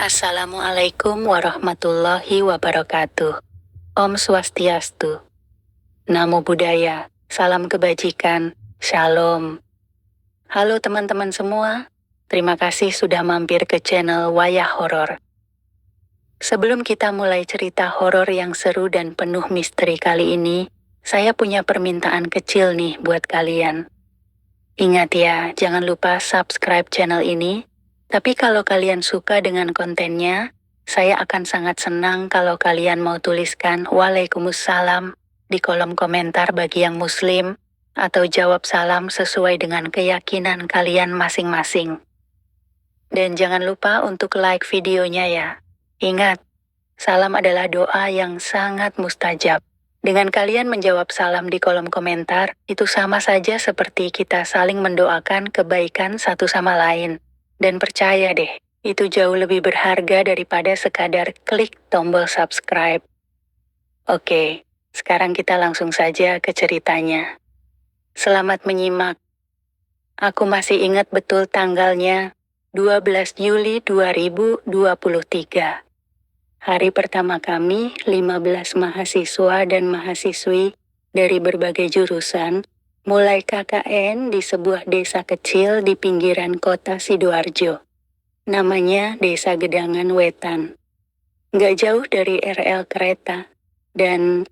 Assalamualaikum warahmatullahi wabarakatuh. Om Swastiastu. Namo Buddhaya. Salam kebajikan. Shalom. Halo teman-teman semua. Terima kasih sudah mampir ke channel Wayah Horor. Sebelum kita mulai cerita horor yang seru dan penuh misteri kali ini, saya punya permintaan kecil nih buat kalian. Ingat ya, jangan lupa subscribe channel ini. Tapi kalau kalian suka dengan kontennya, saya akan sangat senang kalau kalian mau tuliskan Waalaikumsalam di kolom komentar bagi yang muslim, atau jawab salam sesuai dengan keyakinan kalian masing-masing. Dan jangan lupa untuk like videonya ya. Ingat, salam adalah doa yang sangat mustajab. Dengan kalian menjawab salam di kolom komentar, itu sama saja seperti kita saling mendoakan kebaikan satu sama lain. Dan percaya deh, itu jauh lebih berharga daripada sekadar klik tombol subscribe. Oke, sekarang kita langsung saja ke ceritanya. Selamat menyimak. Aku masih ingat betul tanggalnya, 12 Juli 2023. Hari pertama kami, 15 mahasiswa dan mahasiswi dari berbagai jurusan, mulai KKN di sebuah desa kecil di pinggiran kota Sidoarjo. Namanya Desa Gedangan Wetan. Nggak jauh dari RL kereta. Dan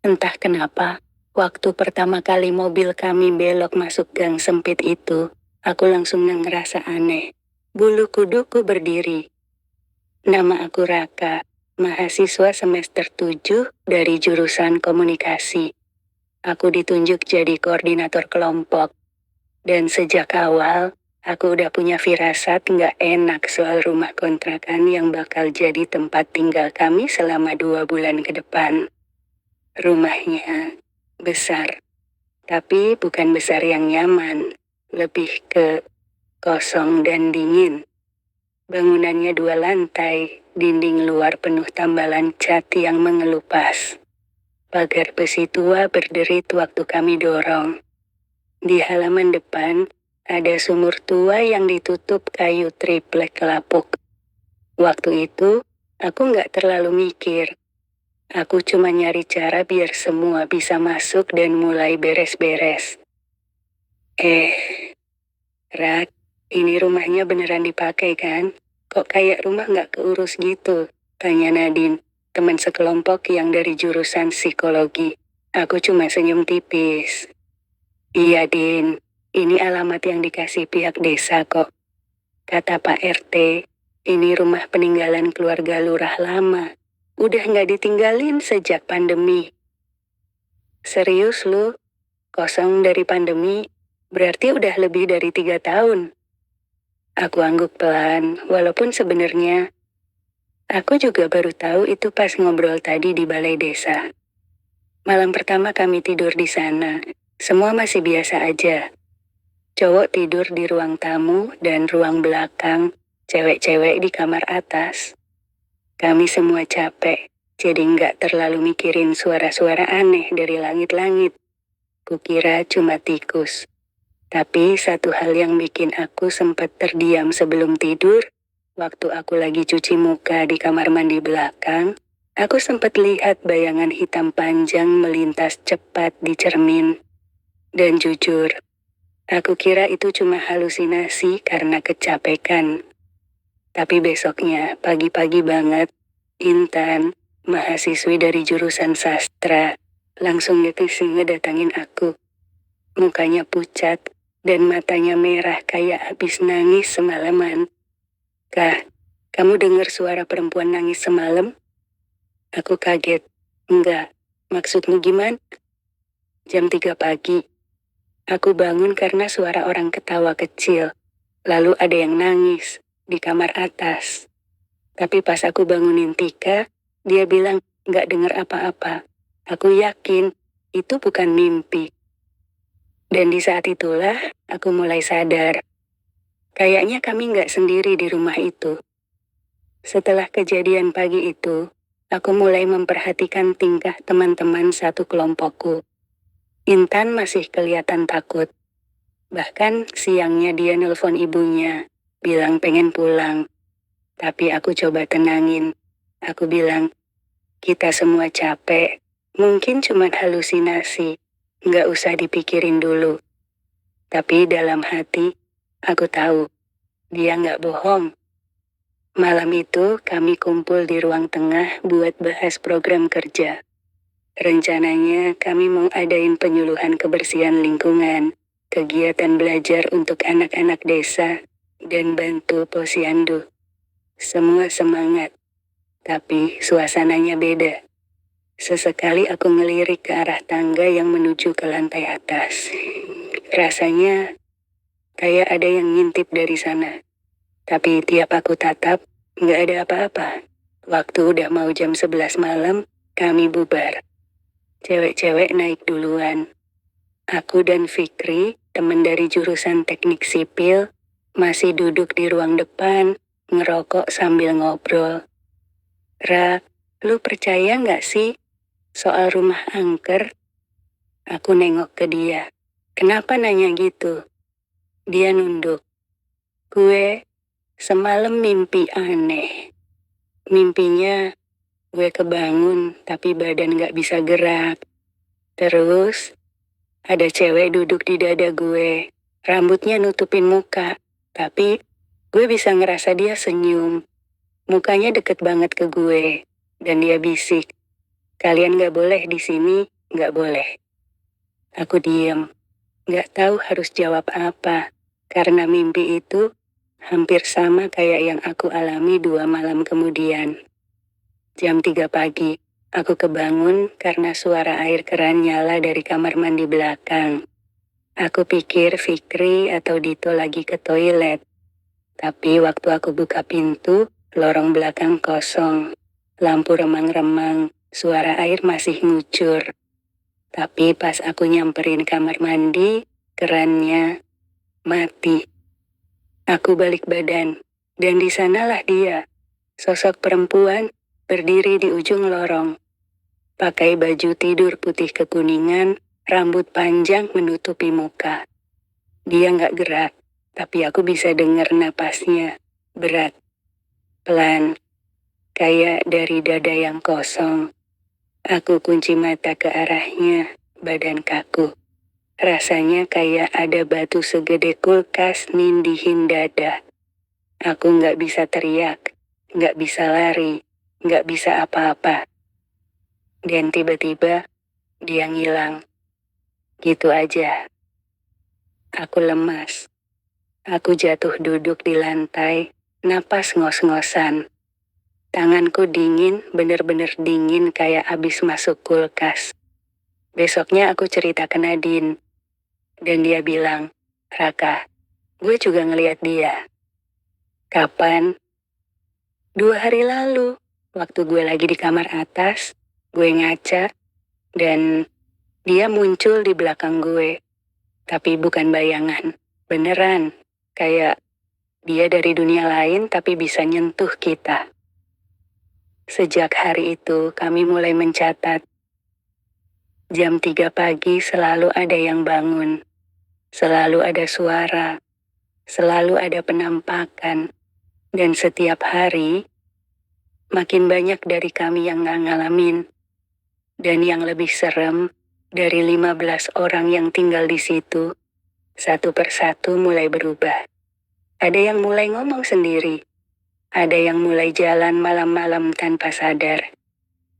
entah kenapa, waktu pertama kali mobil kami belok masuk gang sempit itu, aku langsung ngerasa aneh. Bulu kuduku berdiri. Nama aku Raka, mahasiswa semester 7 dari jurusan komunikasi. Aku ditunjuk jadi koordinator kelompok. Dan sejak awal, aku udah punya firasat nggak enak soal rumah kontrakan yang bakal jadi tempat tinggal kami selama 2 bulan ke depan. Rumahnya besar, tapi bukan besar yang nyaman, lebih ke kosong dan dingin. Bangunannya 2 lantai, dinding luar penuh tambalan cat yang mengelupas. Pagar besi tua berderit waktu kami dorong. Di halaman depan, ada sumur tua yang ditutup kayu triplek lapuk. Waktu itu, aku nggak terlalu mikir. Aku cuma nyari cara biar semua bisa masuk dan mulai beres-beres. Rak, ini rumahnya beneran dipakai kan? Kok kayak rumah nggak keurus gitu? Tanya Nadine, teman sekelompok yang dari jurusan psikologi. Aku cuma senyum tipis. Iya Din, ini alamat yang dikasih pihak desa kok. Kata Pak RT, ini rumah peninggalan keluarga lurah lama. Udah nggak ditinggalin sejak pandemi. Serius lu? Kosong dari pandemi? Berarti udah lebih dari 3 tahun. Aku angguk pelan, walaupun sebenarnya aku juga baru tahu itu pas ngobrol tadi di balai desa. Malam pertama kami tidur di sana, semua masih biasa aja. Cowok tidur di ruang tamu dan ruang belakang, cewek-cewek di kamar atas. Kami semua capek, jadi nggak terlalu mikirin suara-suara aneh dari langit-langit. Kukira cuma tikus. Tapi satu hal yang bikin aku sempat terdiam sebelum tidur, waktu aku lagi cuci muka di kamar mandi belakang, aku sempat lihat bayangan hitam panjang melintas cepat di cermin. Dan jujur, aku kira itu cuma halusinasi karena kecapekan. Tapi besoknya, pagi-pagi banget, Intan, mahasiswi dari jurusan sastra, langsung ngedatangin aku. Mukanya pucat, dan matanya merah kayak habis nangis semalaman. Kak, kamu dengar suara perempuan nangis semalam? Aku kaget. Enggak, maksudmu gimana? Jam 3 pagi. Aku bangun karena suara orang ketawa kecil. Lalu ada yang nangis di kamar atas. Tapi pas aku bangunin Tika, dia bilang nggak dengar apa-apa. Aku yakin itu bukan mimpi. Dan di saat itulah aku mulai sadar. Kayaknya kami nggak sendiri di rumah itu. Setelah kejadian pagi itu, aku mulai memperhatikan tingkah teman-teman satu kelompokku. Intan masih kelihatan takut. Bahkan siangnya dia nelpon ibunya, bilang pengen pulang. Tapi aku coba tenangin. Aku bilang, kita semua capek. Mungkin cuma halusinasi. Nggak usah dipikirin dulu. Tapi dalam hati, aku tahu, dia nggak bohong. Malam itu kami kumpul di ruang tengah buat bahas program kerja. Rencananya kami mau adain penyuluhan kebersihan lingkungan, kegiatan belajar untuk anak-anak desa, dan bantu posyandu. Semua semangat, tapi suasananya beda. Sesekali aku ngelirik ke arah tangga yang menuju ke lantai atas. Rasanya kayak ada yang ngintip dari sana. Tapi tiap aku tatap, nggak ada apa-apa. Waktu udah mau jam 11 malam, kami bubar. Cewek-cewek naik duluan. Aku dan Fikri, teman dari jurusan teknik sipil, masih duduk di ruang depan, ngerokok sambil ngobrol. Ra, lu percaya nggak sih soal rumah angker? Aku nengok ke dia. Kenapa nanya gitu? Dia nunduk. Gue semalam mimpi aneh. Mimpinya gue kebangun tapi badan gak bisa gerak. Terus ada cewek duduk di dada gue. Rambutnya nutupin muka. Tapi gue bisa ngerasa dia senyum. Mukanya deket banget ke gue. Dan dia bisik. Kalian gak boleh di sini, gak boleh. Aku diem. Gak tahu harus jawab apa. Karena mimpi itu hampir sama kayak yang aku alami 2 malam kemudian. Jam 3 pagi, aku kebangun karena suara air keran nyala dari kamar mandi belakang. Aku pikir Fikri atau Dito lagi ke toilet. Tapi waktu aku buka pintu, lorong belakang kosong. Lampu remang-remang, suara air masih ngucur. Tapi pas aku nyamperin kamar mandi, kerannya mati. Aku balik badan, dan di sanalah dia, sosok perempuan berdiri di ujung lorong. Pakai baju tidur putih kekuningan, rambut panjang menutupi muka. Dia nggak gerak, tapi aku bisa dengar napasnya, berat, pelan, kayak dari dada yang kosong. Aku kunci mata ke arahnya, badan kaku. Rasanya kayak ada batu segede kulkas nindihin dada. Aku nggak bisa teriak, nggak bisa lari, nggak bisa apa-apa. Dan tiba-tiba, dia ngilang. Gitu aja. Aku lemas. Aku jatuh duduk di lantai, napas ngos-ngosan. Tanganku dingin, bener-bener dingin kayak abis masuk kulkas. Besoknya aku cerita ke Nadine. Dan dia bilang, Raka, gue juga ngeliat dia. Kapan? 2 hari lalu, waktu gue lagi di kamar atas, gue ngaca, dan dia muncul di belakang gue. Tapi bukan bayangan, beneran. Kayak dia dari dunia lain tapi bisa nyentuh kita. Sejak hari itu kami mulai mencatat. Jam 3 pagi selalu ada yang bangun. Selalu ada suara, selalu ada penampakan, dan setiap hari, makin banyak dari kami yang nggak ngalamin. Dan yang lebih serem, dari 15 orang yang tinggal di situ, satu persatu mulai berubah. Ada yang mulai ngomong sendiri, ada yang mulai jalan malam-malam tanpa sadar.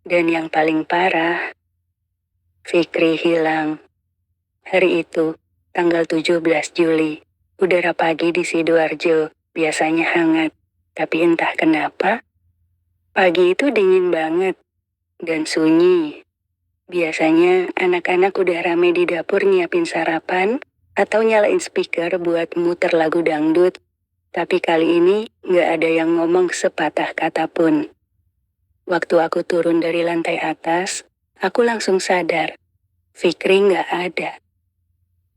Dan yang paling parah, Fikri hilang. Hari itu, tanggal 17 Juli, udara pagi di Sidoarjo biasanya hangat, tapi entah kenapa, pagi itu dingin banget dan sunyi. Biasanya anak-anak udah rame di dapur nyiapin sarapan atau nyalain speaker buat muter lagu dangdut, tapi kali ini nggak ada yang ngomong sepatah kata pun. Waktu aku turun dari lantai atas, aku langsung sadar, Fikri nggak ada.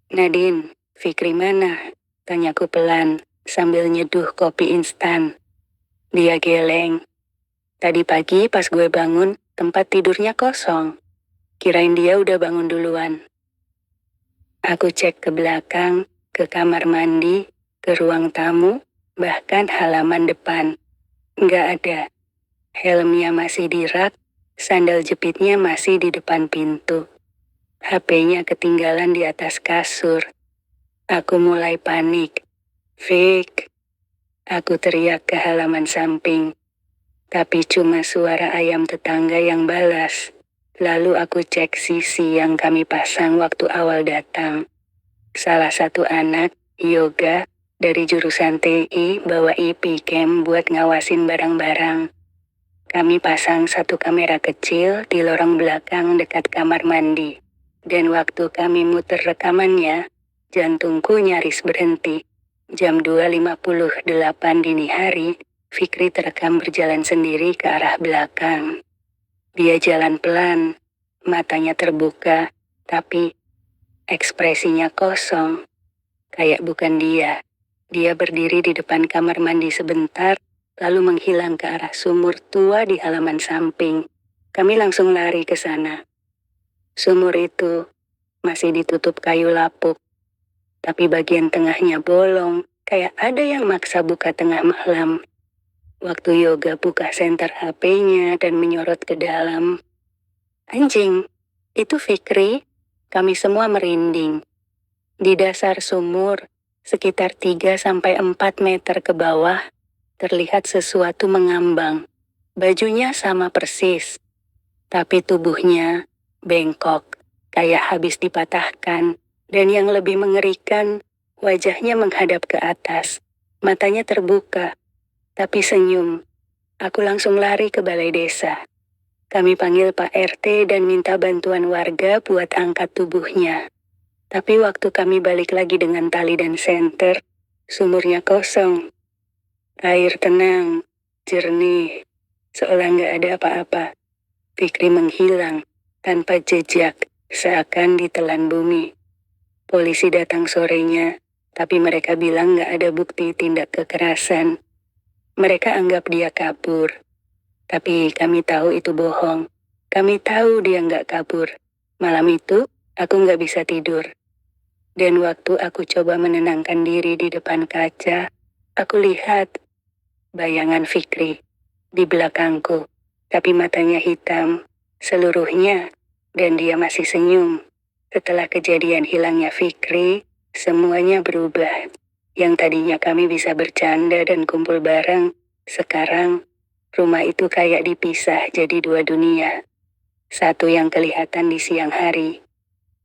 Nadine, Fikri mana? Tanyaku pelan, sambil nyeduh kopi instan. Dia geleng. Tadi pagi pas gue bangun, tempat tidurnya kosong. Kirain dia udah bangun duluan. Aku cek ke belakang, ke kamar mandi, ke ruang tamu, bahkan halaman depan. Nggak ada. Helmnya masih di rak, sandal jepitnya masih di depan pintu. HP-nya ketinggalan di atas kasur. Aku mulai panik. Fik, aku teriak ke halaman samping. Tapi cuma suara ayam tetangga yang balas. Lalu aku cek sisi yang kami pasang waktu awal datang. Salah satu anak, Yoga, dari jurusan TI bawa IP cam buat ngawasin barang-barang. Kami pasang satu kamera kecil di lorong belakang dekat kamar mandi. Dan waktu kami muter rekamannya, jantungku nyaris berhenti. Jam 2.58 dini hari, Fikri terekam berjalan sendiri ke arah belakang. Dia jalan pelan, matanya terbuka, tapi ekspresinya kosong. Kayak bukan dia. Dia berdiri di depan kamar mandi sebentar, lalu menghilang ke arah sumur tua di halaman samping. Kami langsung lari ke sana. Sumur itu masih ditutup kayu lapuk, tapi bagian tengahnya bolong, kayak ada yang maksa buka tengah malam. Waktu Yoga buka senter HP-nya dan menyorot ke dalam. Anjing, itu Fikri. Kami semua merinding. Di dasar sumur, sekitar 3-4 meter ke bawah, terlihat sesuatu mengambang. Bajunya sama persis, tapi tubuhnya bengkok, kayak habis dipatahkan. Dan yang lebih mengerikan, wajahnya menghadap ke atas. Matanya terbuka, tapi senyum. Aku langsung lari ke balai desa. Kami panggil Pak RT dan minta bantuan warga buat angkat tubuhnya. Tapi waktu kami balik lagi dengan tali dan senter, sumurnya kosong. Air tenang, jernih, seolah nggak ada apa-apa. Fikri menghilang, tanpa jejak, seakan ditelan bumi. Polisi datang sorenya, tapi mereka bilang nggak ada bukti tindak kekerasan. Mereka anggap dia kabur. Tapi kami tahu itu bohong. Kami tahu dia nggak kabur. Malam itu, aku nggak bisa tidur. Dan waktu aku coba menenangkan diri di depan kaca, aku lihat bayangan Fikri di belakangku, tapi matanya hitam, seluruhnya, dan dia masih senyum. Setelah kejadian hilangnya Fikri, semuanya berubah. Yang tadinya kami bisa bercanda dan kumpul bareng, sekarang rumah itu kayak dipisah jadi dua dunia. Satu yang kelihatan di siang hari.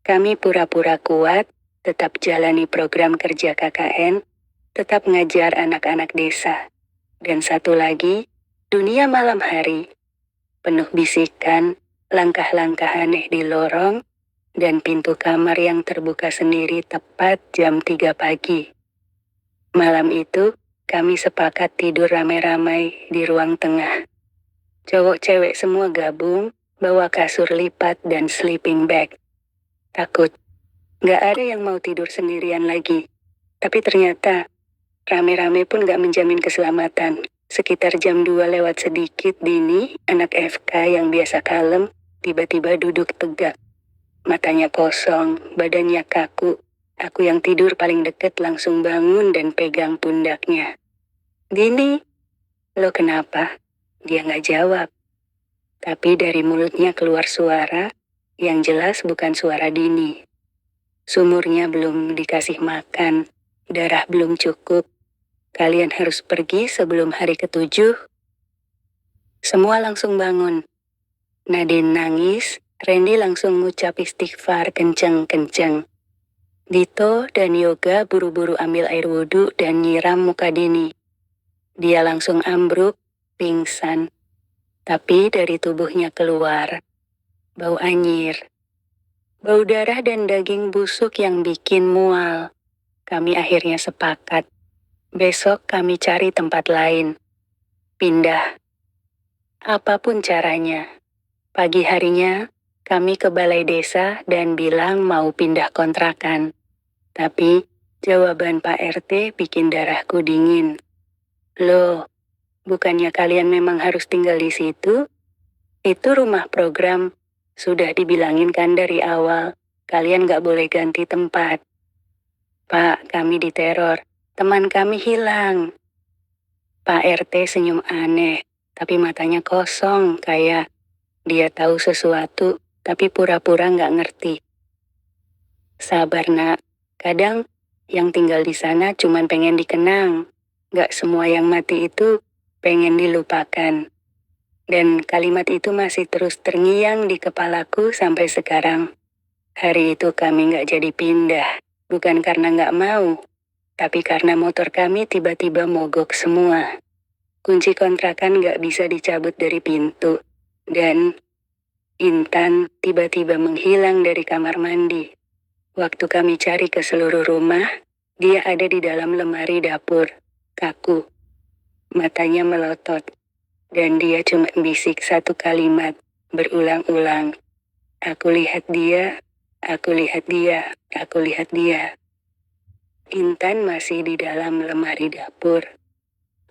Kami pura-pura kuat, tetap jalani program kerja KKN, tetap ngajar anak-anak desa. Dan satu lagi, dunia malam hari. Penuh bisikan, langkah-langkah aneh di lorong, dan pintu kamar yang terbuka sendiri tepat jam 3 pagi. Malam itu, kami sepakat tidur ramai-ramai di ruang tengah. Cowok-cewek semua gabung, bawa kasur lipat dan sleeping bag. Takut. Nggak ada yang mau tidur sendirian lagi. Tapi ternyata, rame-rame pun nggak menjamin keselamatan. Sekitar jam 2 lewat sedikit dini, anak FK yang biasa kalem, tiba-tiba duduk tegak. Matanya kosong, badannya kaku. Aku yang tidur paling deket langsung bangun dan pegang pundaknya. Dini, lo kenapa? Dia nggak jawab. Tapi dari mulutnya keluar suara, yang jelas bukan suara Dini. Sumurnya belum dikasih makan, darah belum cukup. Kalian harus pergi sebelum hari ke-7. Semua langsung bangun. Nadine nangis, Randy langsung ngucap istighfar kenceng-kenceng. Dito dan Yoga buru-buru ambil air wudhu dan nyiram muka Dini. Dia langsung ambruk, pingsan. Tapi dari tubuhnya keluar bau anyir. Bau darah dan daging busuk yang bikin mual. Kami akhirnya sepakat. Besok kami cari tempat lain. Pindah. Apapun caranya. Pagi harinya, kami ke balai desa dan bilang mau pindah kontrakan. Tapi, jawaban Pak RT bikin darahku dingin. Loh, bukannya kalian memang harus tinggal di situ? Itu rumah program. Sudah dibilangin kan dari awal, kalian gak boleh ganti tempat. Pak, kami diteror. Teman kami hilang. Pak RT senyum aneh, tapi matanya kosong, kayak dia tahu sesuatu, tapi pura-pura nggak ngerti. Sabar nak, kadang yang tinggal di sana cuman pengen dikenang. Nggak semua yang mati itu pengen dilupakan. Dan kalimat itu masih terus terngiang di kepalaku sampai sekarang. Hari itu kami nggak jadi pindah, bukan karena nggak mau, tapi karena motor kami tiba-tiba mogok semua. Kunci kontrakan nggak bisa dicabut dari pintu, dan Intan tiba-tiba menghilang dari kamar mandi. Waktu kami cari ke seluruh rumah, dia ada di dalam lemari dapur, kaku. Matanya melotot, dan dia cuma bisik satu kalimat, berulang-ulang. Aku lihat dia, aku lihat dia, aku lihat dia. Intan masih di dalam lemari dapur.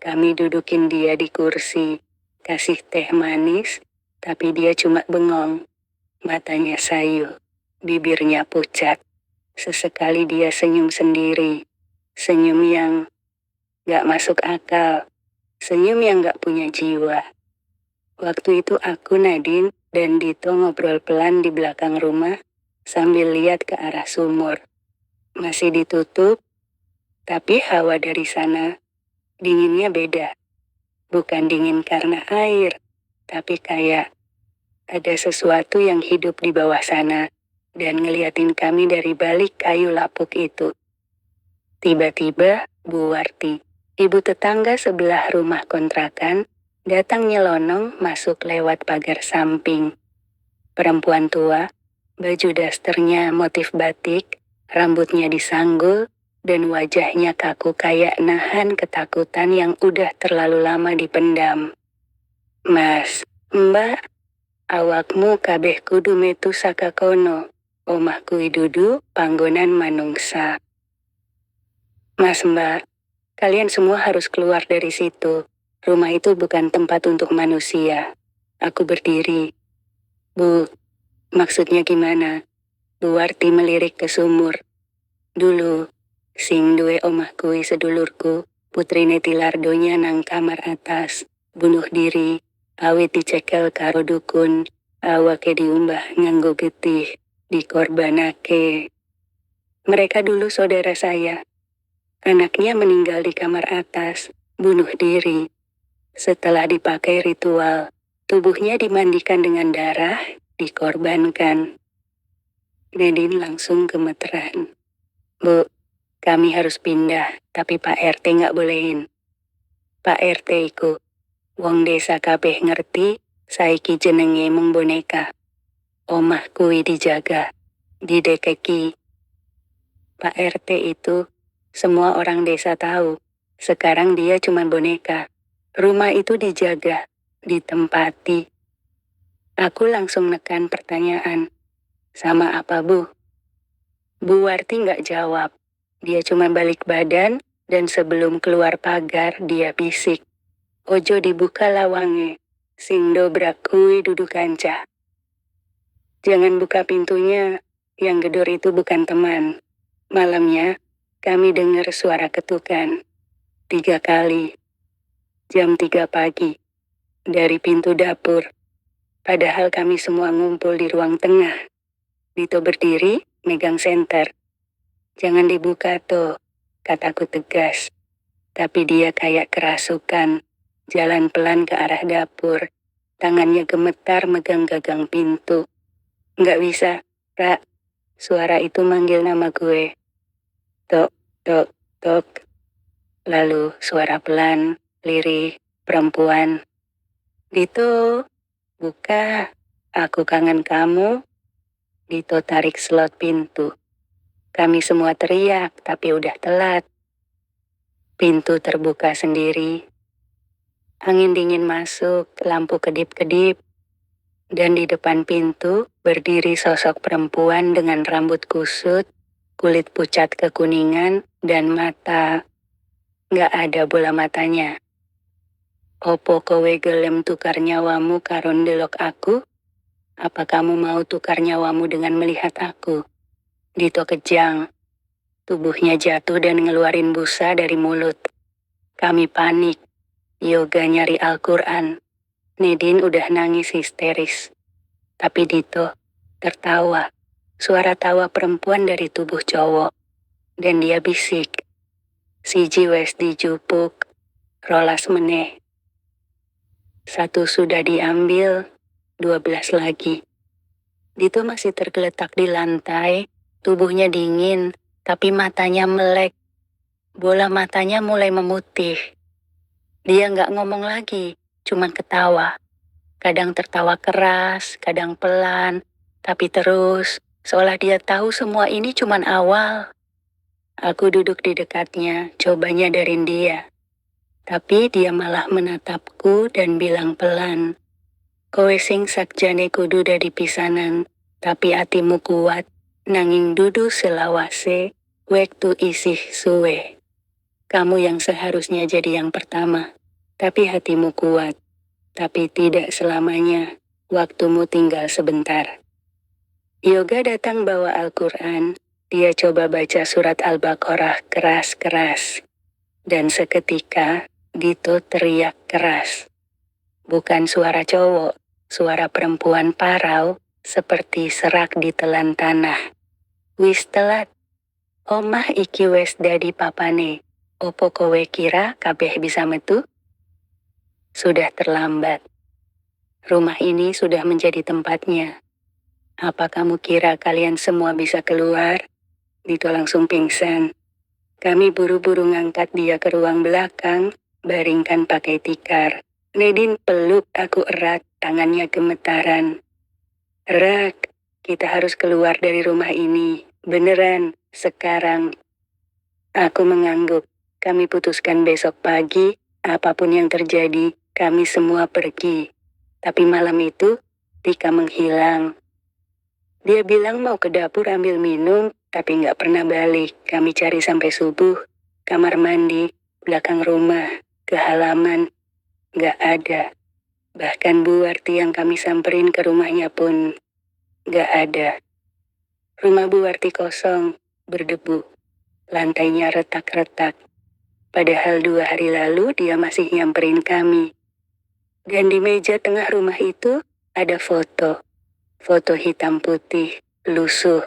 Kami dudukin dia di kursi, kasih teh manis, tapi dia cuma bengong. Matanya sayu, bibirnya pucat. Sesekali dia senyum sendiri, senyum yang gak masuk akal, senyum yang gak punya jiwa. Waktu itu aku, Nadine, dan Dito ngobrol pelan di belakang rumah sambil lihat ke arah sumur. Masih ditutup, tapi hawa dari sana dinginnya beda. Bukan dingin karena air, tapi kayak ada sesuatu yang hidup di bawah sana dan ngeliatin kami dari balik kayu lapuk itu. Tiba-tiba, Bu Warti, ibu tetangga sebelah rumah kontrakan, datang nyelonong masuk lewat pagar samping. Perempuan tua, baju dasternya motif batik, rambutnya disanggul, dan wajahnya kaku kayak nahan ketakutan yang udah terlalu lama dipendam. Mas, Mbak, awakmu kabeh kudu metu saka kono, omahku idudu panggonan manungsa. Mas Mbak, kalian semua harus keluar dari situ. Rumah itu bukan tempat untuk manusia. Aku berdiri. Bu, maksudnya gimana? Bu Warti melirik ke sumur. Dulu, sing duwe omah kuwi sedulurku, putrine Tilardonya nang kamar atas, bunuh diri, awit dicekel karo dukun, awake diumbah nganggo getih, dikorbanake. Mereka dulu saudara saya. Anaknya meninggal di kamar atas, bunuh diri. Setelah dipakai ritual, tubuhnya dimandikan dengan darah, dikorbankan. Nadine langsung gemeteran. Bu, kami harus pindah, tapi Pak RT nggak bolehin. Pak RT iku, wong desa kabeh ngerti, saiki jenenge mung boneka. Omah kuwi dijaga, didekeki. Pak RT itu, semua orang desa tahu, sekarang dia cuma boneka. Rumah itu dijaga, ditempati. Aku langsung nekan pertanyaan. Sama apa, Bu? Bu Warti nggak jawab. Dia cuma balik badan, dan sebelum keluar pagar, dia bisik. Ojo dibuka lawange, sing dobrak kuwi dudu kancah. Jangan buka pintunya, yang gedor itu bukan teman. Malamnya, kami dengar suara ketukan. 3 kali. Jam 3 pagi. Dari pintu dapur. Padahal kami semua ngumpul di ruang tengah. Dito berdiri, megang senter. Jangan dibuka tuh, kataku tegas. Tapi dia kayak kerasukan, jalan pelan ke arah dapur. Tangannya gemetar megang gagang pintu. Nggak bisa, Ra. Suara itu manggil nama gue. Tok, tok, tok. Lalu suara pelan, lirih, perempuan. Dito, buka. Aku kangen kamu. Dito tarik slot pintu. Kami semua teriak, tapi udah telat. Pintu terbuka sendiri. Angin dingin masuk, lampu kedip-kedip. Dan di depan pintu, berdiri sosok perempuan dengan rambut kusut, kulit pucat kekuningan, dan mata. Nggak ada bola matanya. Opo kowe gelem tukar nyawamu karon delok aku? Apa kamu mau tukar nyawamu dengan melihat aku? Dito kejang. Tubuhnya jatuh dan ngeluarin busa dari mulut. Kami panik. Yoga nyari Al-Quran. Nedin udah nangis histeris. Tapi Dito tertawa. Suara tawa perempuan dari tubuh cowok. Dan dia bisik. Siji wes dijupuk, rolas meneh. Satu sudah diambil, 12 lagi. Dito masih tergeletak di lantai, tubuhnya dingin, tapi matanya melek. Bola matanya mulai memutih. Dia nggak ngomong lagi, cuman ketawa. Kadang tertawa keras, kadang pelan, tapi terus, seolah dia tahu semua ini cuman awal. Aku duduk di dekatnya, coba nyadarin dia. Tapi dia malah menatapku dan bilang pelan, "Kowe sing sakjane kudu dari pisanan, tapi atimu kuat, nanging dudu selawase, wektu isih suwe. Kamu yang seharusnya jadi yang pertama, tapi hatimu kuat, tapi tidak selamanya, waktumu tinggal sebentar." Yoga datang bawa Al-Quran, dia coba baca surat Al-Baqarah keras-keras. Dan seketika, Dito teriak keras. Bukan suara cowok, suara perempuan parau, seperti serak ditelan tanah. "Wis telat. Omah iki wes dadi papane. Opo kowe kira kabeh bisa metu?" Sudah terlambat. Rumah ini sudah menjadi tempatnya. "Apa kamu kira kalian semua bisa keluar?" Dito langsung pingsan. Kami buru-buru ngangkat dia ke ruang belakang, baringkan pakai tikar. Nedin peluk aku erat, tangannya gemetaran. "Rak, kita harus keluar dari rumah ini. Beneran, sekarang." Aku mengangguk. Kami putuskan besok pagi, apapun yang terjadi, kami semua pergi. Tapi malam itu, Tika menghilang. Dia bilang mau ke dapur ambil minum, tapi nggak pernah balik. Kami cari sampai subuh, kamar mandi, belakang rumah, ke halaman, nggak ada. Bahkan Bu Warti yang kami samperin ke rumahnya pun nggak ada. Rumah Bu Warti kosong, berdebu. Lantainya retak-retak. Padahal 2 hari lalu dia masih nyamperin kami. Dan di meja tengah rumah itu ada foto. Foto hitam putih, lusuh.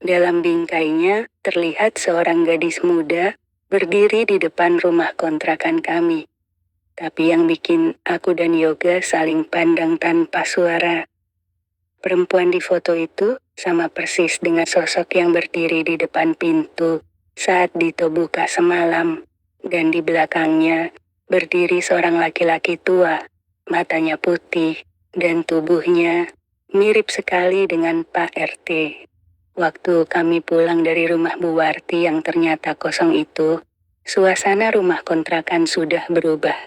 Dalam bingkainya terlihat seorang gadis muda berdiri di depan rumah kontrakan kami. Tapi yang bikin aku dan Yoga saling pandang tanpa suara. Perempuan di foto itu sama persis dengan sosok yang berdiri di depan pintu saat Dito buka semalam. Dan di belakangnya berdiri seorang laki-laki tua, matanya putih dan tubuhnya mirip sekali dengan Pak RT. Waktu kami pulang dari rumah Bu Warti yang ternyata kosong itu, suasana rumah kontrakan sudah berubah.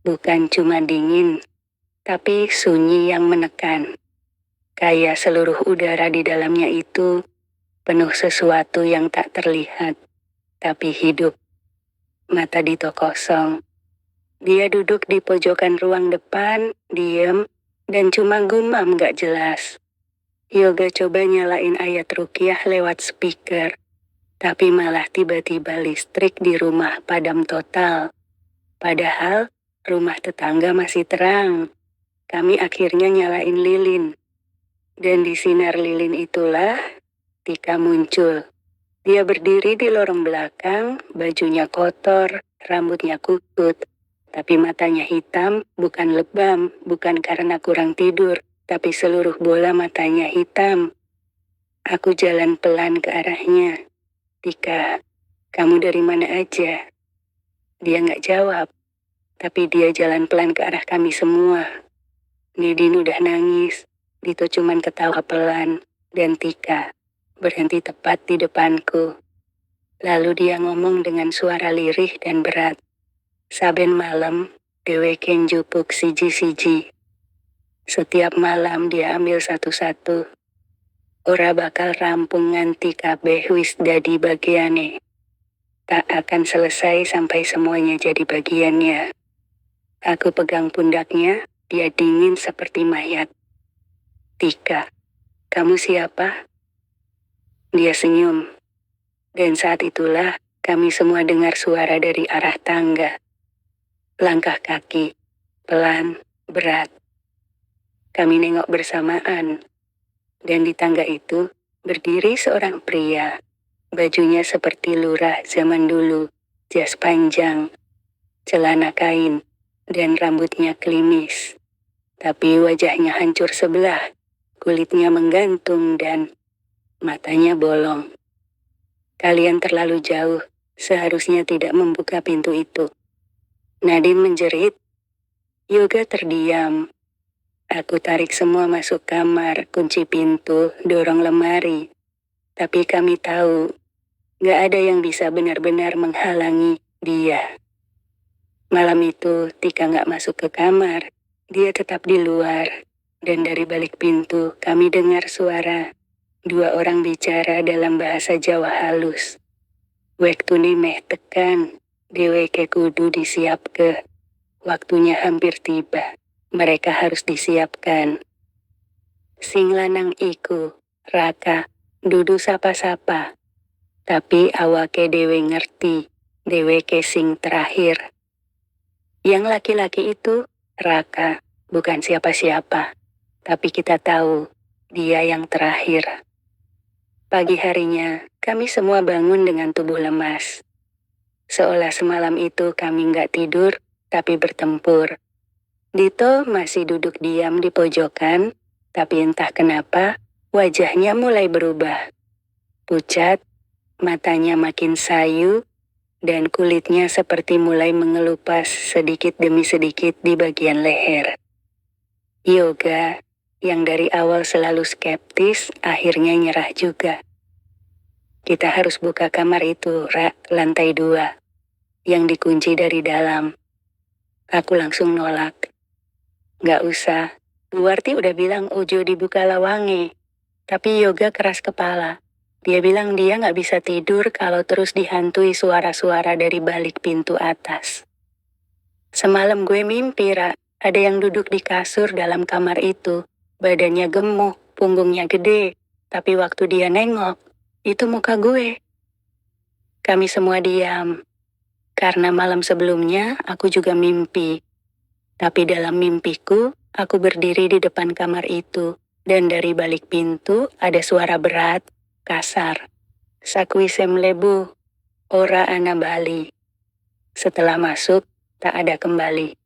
Bukan cuma dingin, tapi sunyi yang menekan. Kayak seluruh udara di dalamnya itu penuh sesuatu yang tak terlihat, tapi hidup. Mata Dito kosong. Dia duduk di pojokan ruang depan, diem, dan cuma gumam gak jelas. Yoga coba nyalain ayat ruqyah lewat speaker, tapi malah tiba-tiba listrik di rumah padam total. Padahal rumah tetangga masih terang. Kami akhirnya nyalain lilin. Dan di sinar lilin itulah Tika muncul. Dia berdiri di lorong belakang, bajunya kotor, rambutnya kutut. Tapi matanya hitam, bukan lebam, bukan karena kurang tidur, tapi seluruh bola matanya hitam. Aku jalan pelan ke arahnya. "Tika, kamu dari mana aja?" Dia nggak jawab, tapi dia jalan pelan ke arah kami semua. Nidin udah nangis, Dito cuman ketawa pelan, dan Tika berhenti tepat di depanku. Lalu dia ngomong dengan suara lirih dan berat. "Saben malam, dheweke njupuk siji-siji. Setiap malam dia ambil satu-satu. Ora bakal rampung nganti kabeh wis dadi bagiane. Tak akan selesai sampai semuanya jadi bagiannya." Aku pegang pundaknya, dia dingin seperti mayat. "Tika, kamu siapa?" Dia senyum. Dan saat itulah kami semua dengar suara dari arah tangga. Langkah kaki, pelan, berat. Kami nengok bersamaan, dan di tangga itu berdiri seorang pria. Bajunya seperti lurah zaman dulu, jas panjang, celana kain, dan rambutnya klimis. Tapi wajahnya hancur sebelah, kulitnya menggantung dan matanya bolong. Kalian terlalu jauh, seharusnya tidak membuka pintu itu. Nadine menjerit. Yoga terdiam. Aku tarik semua masuk kamar, kunci pintu, dorong lemari. Tapi kami tahu, gak ada yang bisa benar-benar menghalangi dia. Malam itu, Tika gak masuk ke kamar. Dia tetap di luar. Dan dari balik pintu, kami dengar suara. Dua orang bicara dalam bahasa Jawa halus. Wektune meh tekan, dheweke kudu disiapke. Waktunya hampir tiba. Mereka harus disiapkan. Sing lanang iku, Raka, dudu sapa-sapa. Tapi awake dewe ngerti, dheweke sing terakhir. Yang laki-laki itu, Raka, bukan siapa-siapa. Tapi kita tahu, dia yang terakhir. Pagi harinya, kami semua bangun dengan tubuh lemas. Seolah semalam itu kami nggak tidur, tapi bertempur. Dito masih duduk diam di pojokan, tapi entah kenapa, wajahnya mulai berubah. Pucat, matanya makin sayu, dan kulitnya seperti mulai mengelupas sedikit demi sedikit di bagian leher. Yoga, yang dari awal selalu skeptis, akhirnya nyerah juga. Kita harus buka kamar itu, lantai 2, yang dikunci dari dalam. Aku langsung nolak. Gak usah, Bu Warti udah bilang Ojo dibuka lawange. Tapi Yoga keras kepala. Dia bilang dia gak bisa tidur kalau terus dihantui suara-suara dari balik pintu atas. Semalam gue mimpi, ada yang duduk di kasur dalam kamar itu. Badannya gemuk, punggungnya gede. Tapi waktu dia nengok, itu muka gue. Kami semua diam. Karena malam sebelumnya aku juga mimpi. Tapi dalam mimpiku, aku berdiri di depan kamar itu. Dan dari balik pintu ada suara berat, kasar. Sakwi semlebu, ora ana bali. Setelah masuk, tak ada kembali.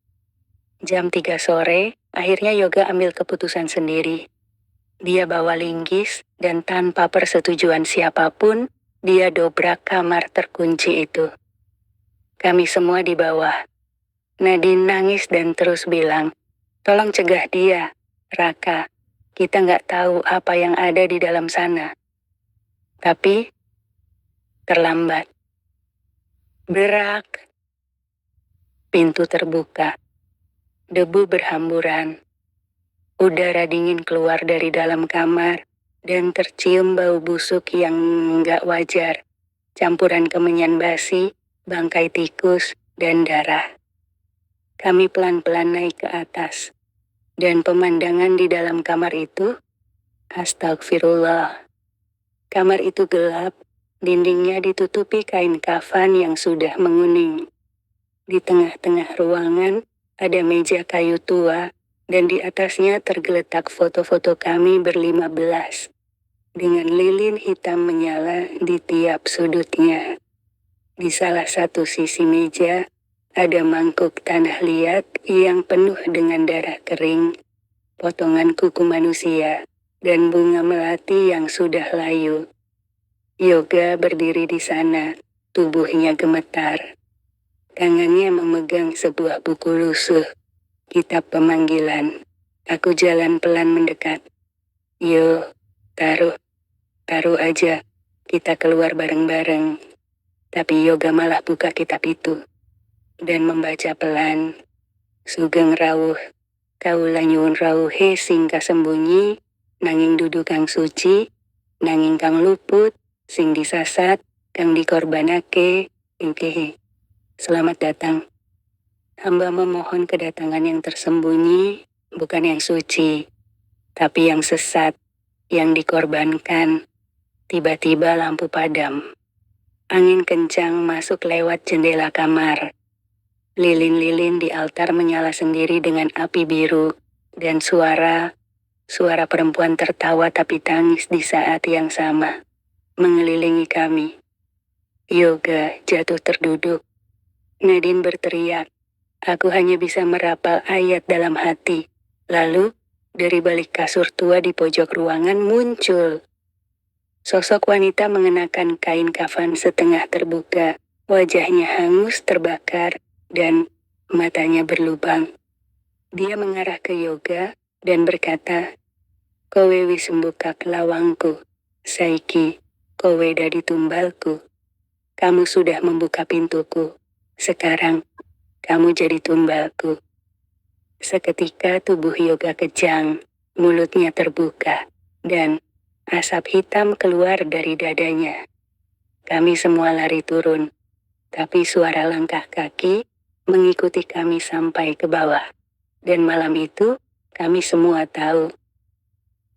Jam 3 sore, akhirnya Yoga ambil keputusan sendiri. Dia bawa linggis dan tanpa persetujuan siapapun, dia dobrak kamar terkunci itu. Kami semua di bawah. Nadine nangis dan terus bilang, tolong cegah dia, Raka. Kita nggak tahu apa yang ada di dalam sana. Tapi, terlambat. Berak. Pintu terbuka. Debu berhamburan. Udara dingin keluar dari dalam kamar dan tercium bau busuk yang nggak wajar. Campuran kemenyan basi, bangkai tikus, dan darah. Kami pelan-pelan naik ke atas. Dan pemandangan di dalam kamar itu, astagfirullah. Kamar itu gelap, dindingnya ditutupi kain kafan yang sudah menguning. Di tengah-tengah ruangan, ada meja kayu tua, dan di atasnya tergeletak foto-foto kami ber-15. Dengan lilin hitam menyala di tiap sudutnya. Di salah satu sisi meja, ada mangkuk tanah liat yang penuh dengan darah kering, potongan kuku manusia, dan bunga melati yang sudah layu. Yoga berdiri di sana, tubuhnya gemetar. Tangannya memegang sebuah buku lusuh, kitab pemanggilan. Aku jalan pelan mendekat. Yo, taruh aja. Kita keluar bareng-bareng. Tapi Yoga malah buka kitab itu. Dan membaca pelan. Sugeng rawuh, kaula nyuwun rawuhe sing kasembunyi, nanging dudu kang suci, nanging kang luput, sing disasat, kang dikorbanake, ingkehe. Selamat datang. Hamba memohon kedatangan yang tersembunyi, bukan yang suci, tapi yang sesat, yang dikorbankan. Tiba-tiba lampu padam. Angin kencang masuk lewat jendela kamar. Lilin-lilin di altar menyala sendiri dengan api biru, dan suara perempuan tertawa tapi tangis di saat yang sama, mengelilingi kami. Yoga jatuh terduduk. Nadine berteriak. Aku hanya bisa merapal ayat dalam hati. Lalu, dari balik kasur tua di pojok ruangan muncul sosok wanita mengenakan kain kafan setengah terbuka, wajahnya hangus terbakar, dan matanya berlubang. Dia mengarah ke Yoga dan berkata, "Kowe wis mbukak lawangku, saiki kowe dadi tumbalku. Kamu sudah membuka pintuku, sekarang kamu jadi tumbalku." Seketika tubuh Yoga kejang, mulutnya terbuka, dan asap hitam keluar dari dadanya. Kami semua lari turun, tapi suara langkah kaki mengikuti kami sampai ke bawah. Dan malam itu, kami semua tahu.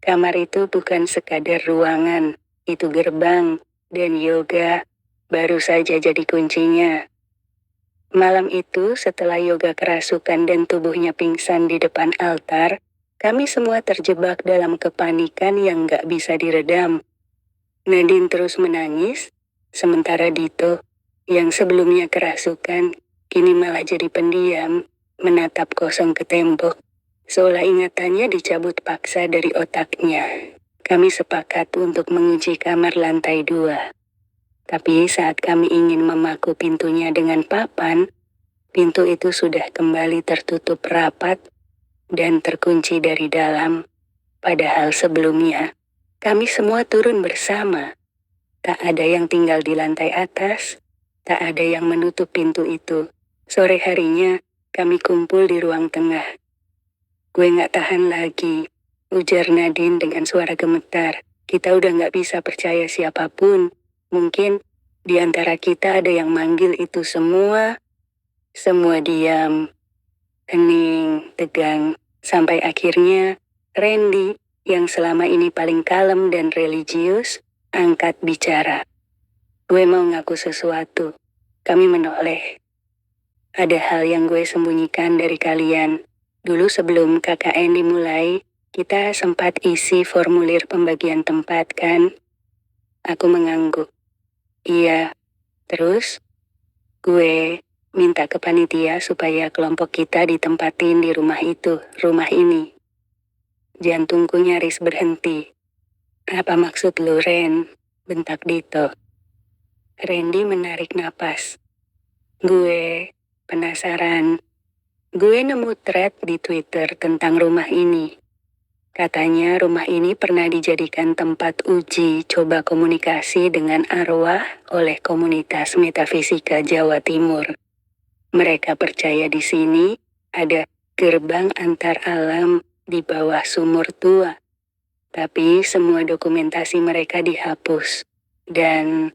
Kamar itu bukan sekadar ruangan, itu gerbang, dan Yoga baru saja jadi kuncinya. Malam itu, setelah Yoga kerasukan dan tubuhnya pingsan di depan altar, kami semua terjebak dalam kepanikan yang gak bisa diredam. Nadine terus menangis, sementara Dito, yang sebelumnya kerasukan, kini malah jadi pendiam, menatap kosong ke tembok, seolah ingatannya dicabut paksa dari otaknya. Kami sepakat untuk mengunci kamar lantai 2. Tapi saat kami ingin memaku pintunya dengan papan, pintu itu sudah kembali tertutup rapat dan terkunci dari dalam. Padahal sebelumnya, kami semua turun bersama. Tak ada yang tinggal di lantai atas, tak ada yang menutup pintu itu. Sore harinya, kami kumpul di ruang tengah. "Gue gak tahan lagi," ujar Nadine dengan suara gemetar. "Kita udah gak bisa percaya siapapun. Mungkin di antara kita ada yang manggil itu semua." Semua diam, hening, tegang, sampai akhirnya Randy, yang selama ini paling kalem dan religius, angkat bicara. "Gue mau ngaku sesuatu." Kami menoleh. "Ada hal yang gue sembunyikan dari kalian. Dulu sebelum KKN dimulai, kita sempat isi formulir pembagian tempat kan?" Aku mengangguk. "Iya." "Terus gue minta ke panitia supaya kelompok kita ditempatin di rumah ini." Jantungku nyaris berhenti. "Apa maksud lu, Ren?" bentak Dito. Randy menarik napas. "Gue penasaran. Gue nemu thread di Twitter tentang rumah ini. Katanya rumah ini pernah dijadikan tempat uji coba komunikasi dengan arwah oleh komunitas metafisika Jawa Timur. Mereka percaya di sini ada gerbang antar alam di bawah sumur tua. Tapi semua dokumentasi mereka dihapus. Dan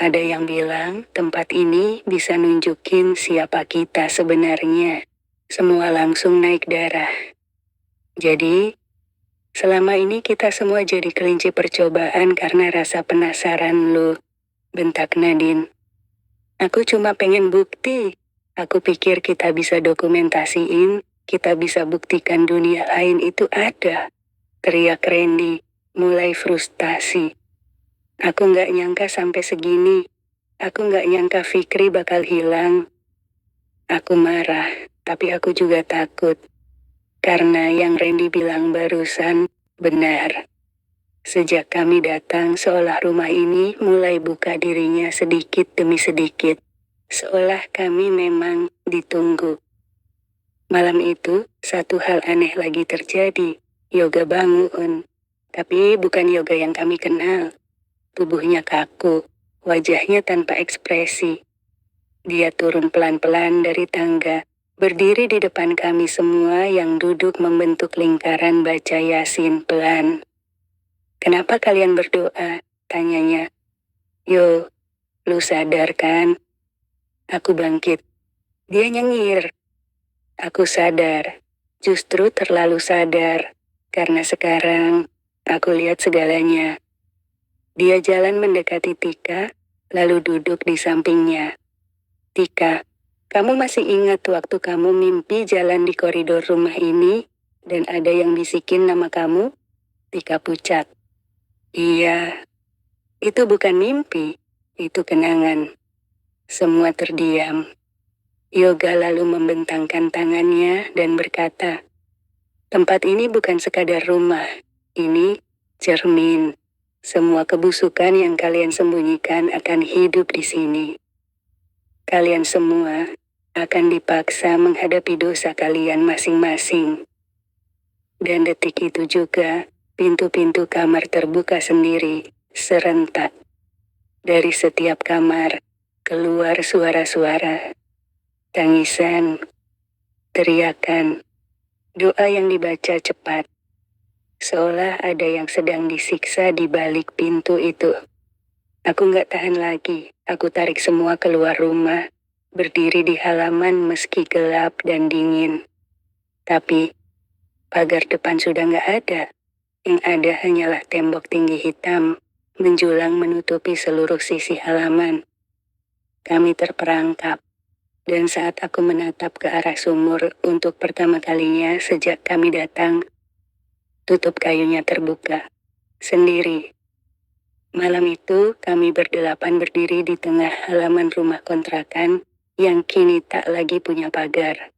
ada yang bilang tempat ini bisa nunjukin siapa kita sebenarnya. Semua langsung naik darah. Jadi, selama ini kita semua jadi kelinci percobaan karena rasa penasaran lu," bentak Nadine. "Aku cuma pengen bukti. Aku pikir kita bisa dokumentasiin, kita bisa buktikan dunia lain itu ada," teriak Randy, mulai frustasi. "Aku gak nyangka sampai segini. Aku gak nyangka Fikri bakal hilang." Aku marah, tapi aku juga takut. Karena yang Randy bilang barusan benar. Sejak kami datang, seolah rumah ini mulai buka dirinya sedikit demi sedikit. Seolah kami memang ditunggu. Malam itu, satu hal aneh lagi terjadi. Yoga bangun. Tapi bukan Yoga yang kami kenal. Tubuhnya kaku, wajahnya tanpa ekspresi. Dia turun pelan-pelan dari tangga, berdiri di depan kami semua yang duduk membentuk lingkaran baca Yasin pelan. "Kenapa kalian berdoa?" tanyanya. "Yo, lu sadar kan?" Aku bangkit. Dia nyengir. "Aku sadar, justru terlalu sadar, karena sekarang aku lihat segalanya." Dia jalan mendekati Tika, lalu duduk di sampingnya. "Tika, Kamu masih ingat waktu kamu mimpi jalan di koridor rumah ini, dan ada yang bisikin nama kamu? Tika pucat. Iya, itu bukan mimpi, itu kenangan. Semua terdiam. Yoga lalu membentangkan tangannya dan berkata, tempat ini bukan sekadar rumah, ini cermin. Semua kebusukan yang kalian sembunyikan akan hidup di sini. Kalian semua akan dipaksa menghadapi dosa kalian masing-masing. Dan detik itu juga, pintu-pintu kamar terbuka sendiri, serentak. Dari setiap kamar, keluar suara-suara, tangisan, teriakan, doa yang dibaca cepat. Seolah ada yang sedang disiksa di balik pintu itu. Aku gak tahan lagi, aku tarik semua keluar rumah, berdiri di halaman meski gelap dan dingin. Tapi, pagar depan sudah gak ada. Yang ada hanyalah tembok tinggi hitam, menjulang menutupi seluruh sisi halaman. Kami terperangkap, dan saat aku menatap ke arah sumur untuk pertama kalinya sejak kami datang, tutup kayunya terbuka, sendiri. Malam itu kami berdelapan berdiri di tengah halaman rumah kontrakan yang kini tak lagi punya pagar.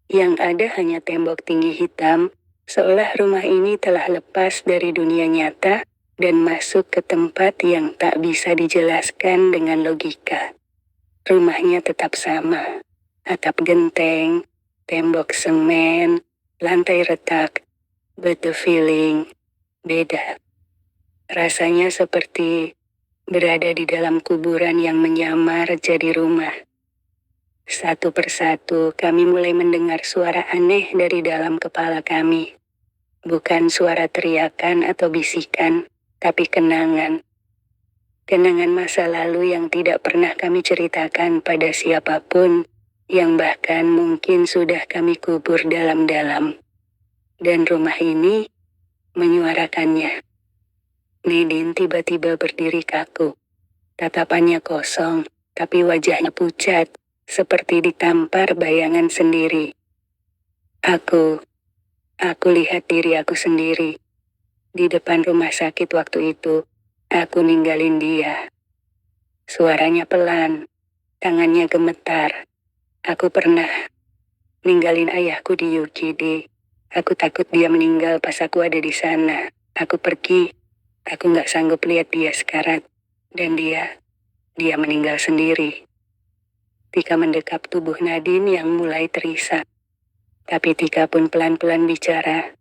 Yang ada hanya tembok tinggi hitam, seolah rumah ini telah lepas dari dunia nyata dan masuk ke tempat yang tak bisa dijelaskan dengan logika. Rumahnya tetap sama, atap genteng, tembok semen, lantai retak, but the feeling beda. Rasanya seperti berada di dalam kuburan yang menyamar jadi rumah. Satu persatu kami mulai mendengar suara aneh dari dalam kepala kami. Bukan suara teriakan atau bisikan, tapi kenangan. Kenangan masa lalu yang tidak pernah kami ceritakan pada siapapun, yang bahkan mungkin sudah kami kubur dalam-dalam. Dan rumah ini menyuarakannya. Nidin tiba-tiba berdiri kaku. Tatapannya kosong, tapi wajahnya pucat, seperti ditampar bayangan sendiri. Aku lihat diri aku sendiri. Di depan rumah sakit waktu itu, aku ninggalin dia. Suaranya pelan, tangannya gemetar. Aku pernah ninggalin ayahku di UGD. Aku takut dia meninggal pas aku ada di sana. Aku pergi. Aku gak sanggup lihat dia sekarat. Dan dia meninggal sendiri. Tika mendekap tubuh Nadine yang mulai terisak. Tapi Tika pun pelan-pelan bicara,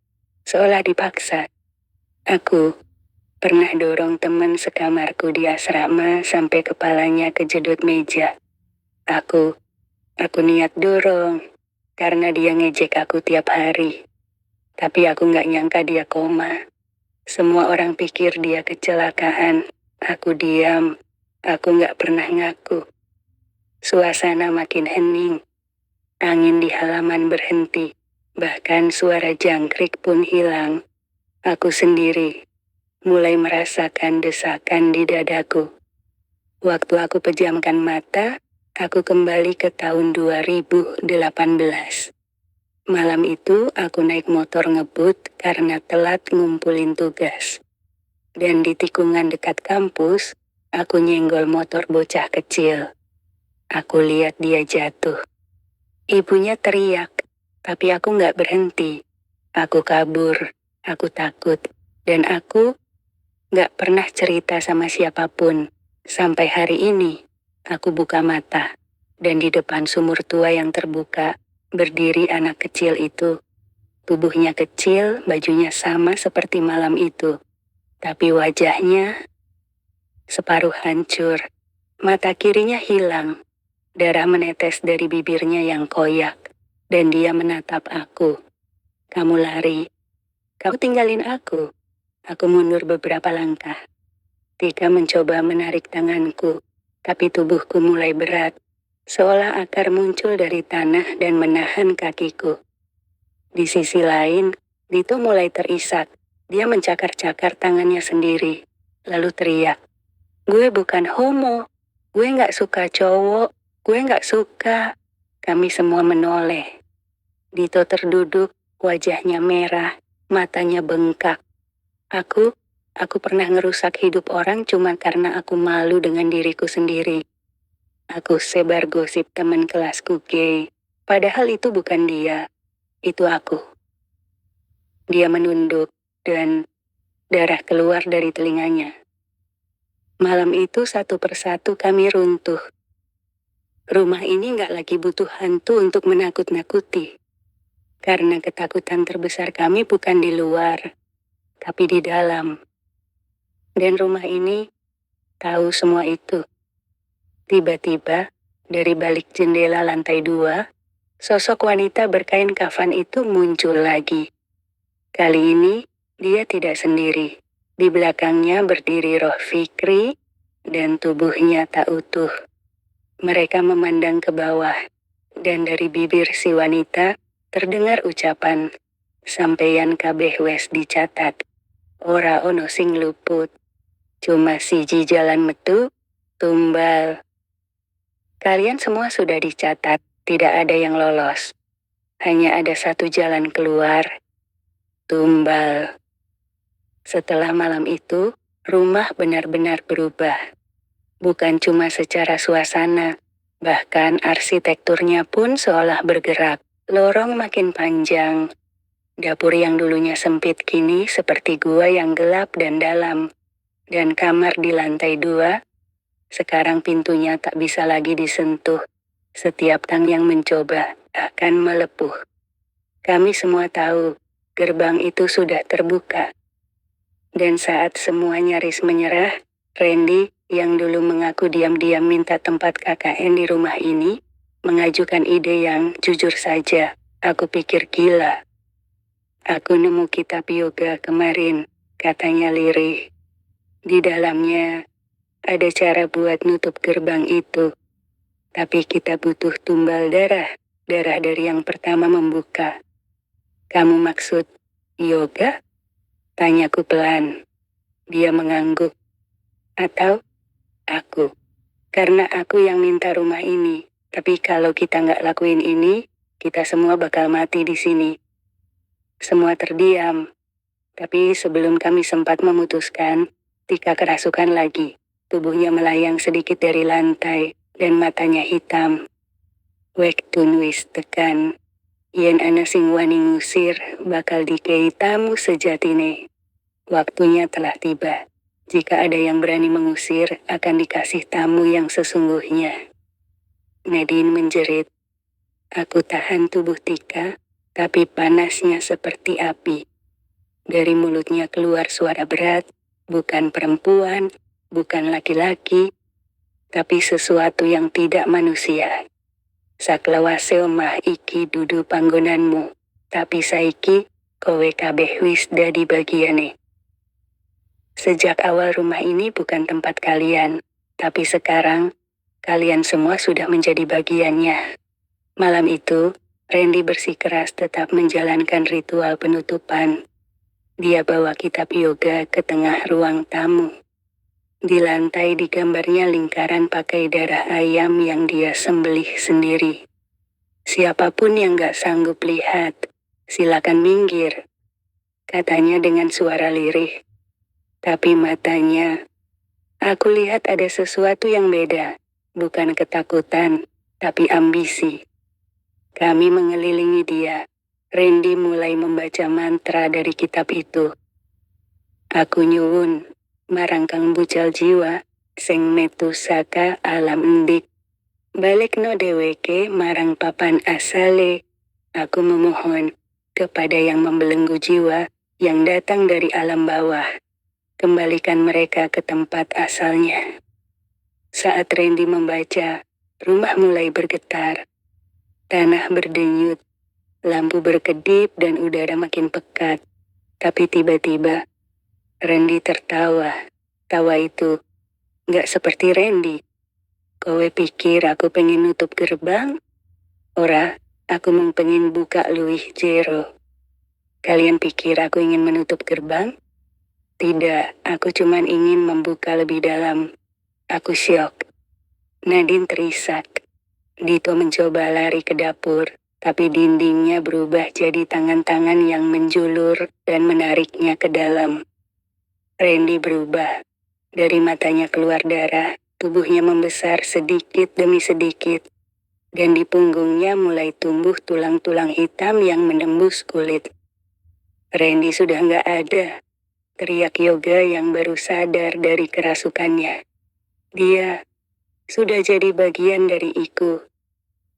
seolah dipaksa. Aku pernah dorong teman sekamarku di asrama sampai kepalanya kejedot meja. Aku niat dorong, karena dia ngejek aku tiap hari. Tapi aku gak nyangka dia koma. Semua orang pikir dia kecelakaan. Aku diam. Aku gak pernah ngaku. Suasana makin hening. Angin di halaman berhenti. Bahkan suara jangkrik pun hilang. Aku sendiri mulai merasakan desakan di dadaku. Waktu aku pejamkan mata, aku kembali ke tahun 2018. Malam itu aku naik motor ngebut karena telat ngumpulin tugas. Dan di tikungan dekat kampus, aku nyenggol motor bocah kecil. Aku lihat dia jatuh. Ibunya teriak, tapi aku gak berhenti. Aku kabur, aku takut, dan aku gak pernah cerita sama siapapun. Sampai hari ini, aku buka mata, dan di depan sumur tua yang terbuka, berdiri anak kecil itu. Tubuhnya kecil, bajunya sama seperti malam itu. Tapi wajahnya separuh hancur. Mata kirinya hilang. Darah menetes dari bibirnya yang koyak. Dan dia menatap aku. Kamu lari. Kamu tinggalin aku. Aku mundur beberapa langkah. Tika mencoba menarik tanganku. Tapi tubuhku mulai berat. Seolah akar muncul dari tanah dan menahan kakiku. Di sisi lain, Dito mulai terisak. Dia mencakar-cakar tangannya sendiri. Lalu teriak. Gue bukan homo. Gue gak suka cowok. Gue nggak suka. Kami semua menoleh. Dito terduduk, wajahnya merah, matanya bengkak. Aku pernah ngerusak hidup orang cuma karena aku malu dengan diriku sendiri. Aku sebar gosip teman kelasku gay. Padahal itu bukan dia, itu aku. Dia menunduk dan darah keluar dari telinganya. Malam itu satu persatu kami runtuh. Rumah ini nggak lagi butuh hantu untuk menakut-nakuti. Karena ketakutan terbesar kami bukan di luar, tapi di dalam. Dan rumah ini tahu semua itu. Tiba-tiba, dari balik jendela lantai 2, sosok wanita berkain kafan itu muncul lagi. Kali ini, dia tidak sendiri. Di belakangnya berdiri Roh Fikri, dan tubuhnya tak utuh. Mereka memandang ke bawah, dan dari bibir si wanita, terdengar ucapan, "Sampeyan kabeh wes dicatat. Ora ono sing luput. Cuma siji jalan metu, tumbal." Kalian semua sudah dicatat, tidak ada yang lolos. Hanya ada satu jalan keluar, tumbal. Setelah malam itu, rumah benar-benar berubah. Bukan cuma secara suasana, bahkan arsitekturnya pun seolah bergerak. Lorong makin panjang. Dapur yang dulunya sempit kini seperti gua yang gelap dan dalam. Dan kamar di lantai 2, sekarang pintunya tak bisa lagi disentuh. Setiap tang yang mencoba akan melepuh. Kami semua tahu, gerbang itu sudah terbuka. Dan saat semua nyaris menyerah, Randy yang dulu mengaku diam-diam minta tempat KKN di rumah ini, mengajukan ide yang jujur saja, aku pikir gila. "Aku nemu kitab yoga kemarin," katanya lirih. "Di dalamnya ada cara buat nutup gerbang itu. Tapi kita butuh tumbal darah dari yang pertama membuka." "Kamu maksud yoga?" tanyaku pelan. Dia mengangguk. "Atau aku? Karena aku yang minta rumah ini. Tapi kalau kita nggak lakuin ini, kita semua bakal mati di sini." Semua terdiam. Tapi sebelum kami sempat memutuskan, Tika kerasukan lagi. Tubuhnya melayang sedikit dari lantai, dan matanya hitam. "Wektun wis tekan. Yen ana sing wani ngusir, bakal dikei tamu sejatine. Waktunya telah tiba. Jika ada yang berani mengusir, akan dikasih tamu yang sesungguhnya." Nadine menjerit. Aku tahan tubuh Tika, tapi panasnya seperti api. Dari mulutnya keluar suara berat, bukan perempuan, bukan laki-laki, tapi sesuatu yang tidak manusia. "Saklawase omah iki dudu panggonanmu, tapi saiki kowe kabeh wis dadi bagiane. Sejak awal rumah ini bukan tempat kalian, tapi sekarang kalian semua sudah menjadi bagiannya." Malam itu, Randy bersikeras tetap menjalankan ritual penutupan. Dia bawa kitab yoga ke tengah ruang tamu. Di lantai digambarnya lingkaran pakai darah ayam yang dia sembelih sendiri. "Siapapun yang gak sanggup lihat, silakan minggir," katanya dengan suara lirih. Tapi matanya, aku lihat ada sesuatu yang beda, bukan ketakutan, tapi ambisi. Kami mengelilingi dia. Randy mulai membaca mantra dari kitab itu. "Aku nyuwun, marang kang bucal jiwa, sing metu saka alam endik. Balikno dheweke marang papan asale. Aku memohon kepada yang membelenggu jiwa, yang datang dari alam bawah. Kembalikan mereka ke tempat asalnya." Saat Randy membaca, rumah mulai bergetar. Tanah berdenyut, lampu berkedip dan udara makin pekat. Tapi tiba-tiba, Randy tertawa. Tawa itu gak seperti Randy. "Kowe pikir aku pengen nutup gerbang? Ora, aku mau pengen buka luwih jero." "Kalian pikir aku ingin menutup gerbang?" "Tidak, aku cuman ingin membuka lebih dalam." Aku syok. Nadine terisak. Dito mencoba lari ke dapur, tapi dindingnya berubah jadi tangan-tangan yang menjulur dan menariknya ke dalam. Randy berubah. Dari matanya keluar darah, tubuhnya membesar sedikit demi sedikit. Dan di punggungnya mulai tumbuh tulang-tulang hitam yang menembus kulit. Randy sudah nggak ada, teriak Yoga yang baru sadar dari kerasukannya. Dia sudah jadi bagian dari Iku.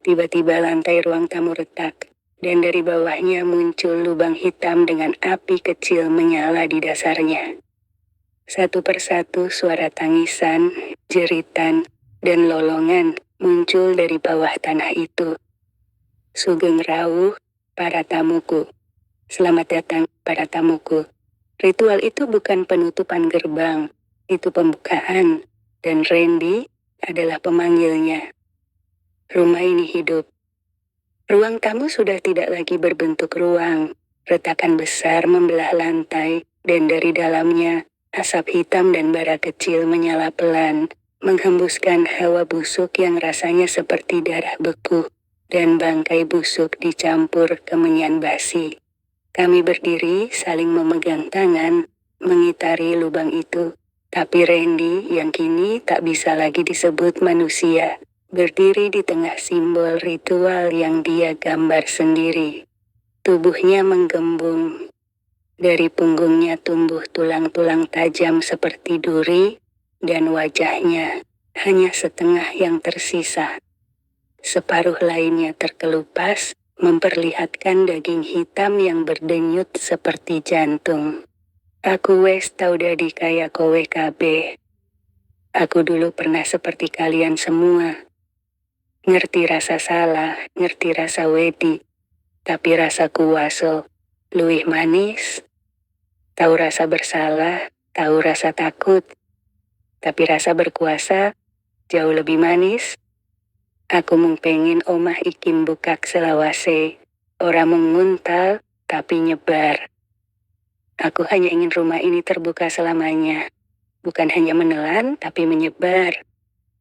Tiba-tiba lantai ruang tamu retak, dan dari bawahnya muncul lubang hitam dengan api kecil menyala di dasarnya. Satu persatu suara tangisan, jeritan, dan lolongan muncul dari bawah tanah itu. Sugeng Rawuh, para tamuku. Selamat datang, para tamuku. Ritual itu bukan penutupan gerbang, itu pembukaan, dan Randy adalah pemanggilnya. Rumah ini hidup. Ruang tamu sudah tidak lagi berbentuk ruang. Retakan besar membelah lantai, dan dari dalamnya, asap hitam dan bara kecil menyala pelan, menghembuskan hawa busuk yang rasanya seperti darah beku, dan bangkai busuk dicampur kemenyan basi. Kami berdiri saling memegang tangan, mengitari lubang itu. Tapi Randy yang kini tak bisa lagi disebut manusia, berdiri di tengah simbol ritual yang dia gambar sendiri. Tubuhnya menggembung. Dari punggungnya tumbuh tulang-tulang tajam seperti duri, dan wajahnya hanya setengah yang tersisa. Separuh lainnya terkelupas, memperlihatkan daging hitam yang berdenyut seperti jantung. Aku wes tau dadi kaya kowe kabeh. Aku dulu pernah seperti kalian semua. Ngerti rasa salah, ngerti rasa wedi. Tapi rasa kuwaso, luwih manis. Tahu rasa bersalah, tahu rasa takut. Tapi rasa berkuasa, jauh lebih manis. Aku mung pengen omah ikim bukak selawase. Ora mung nguntal, tapi nyebar. Aku hanya ingin rumah ini terbuka selamanya. Bukan hanya menelan, tapi menyebar.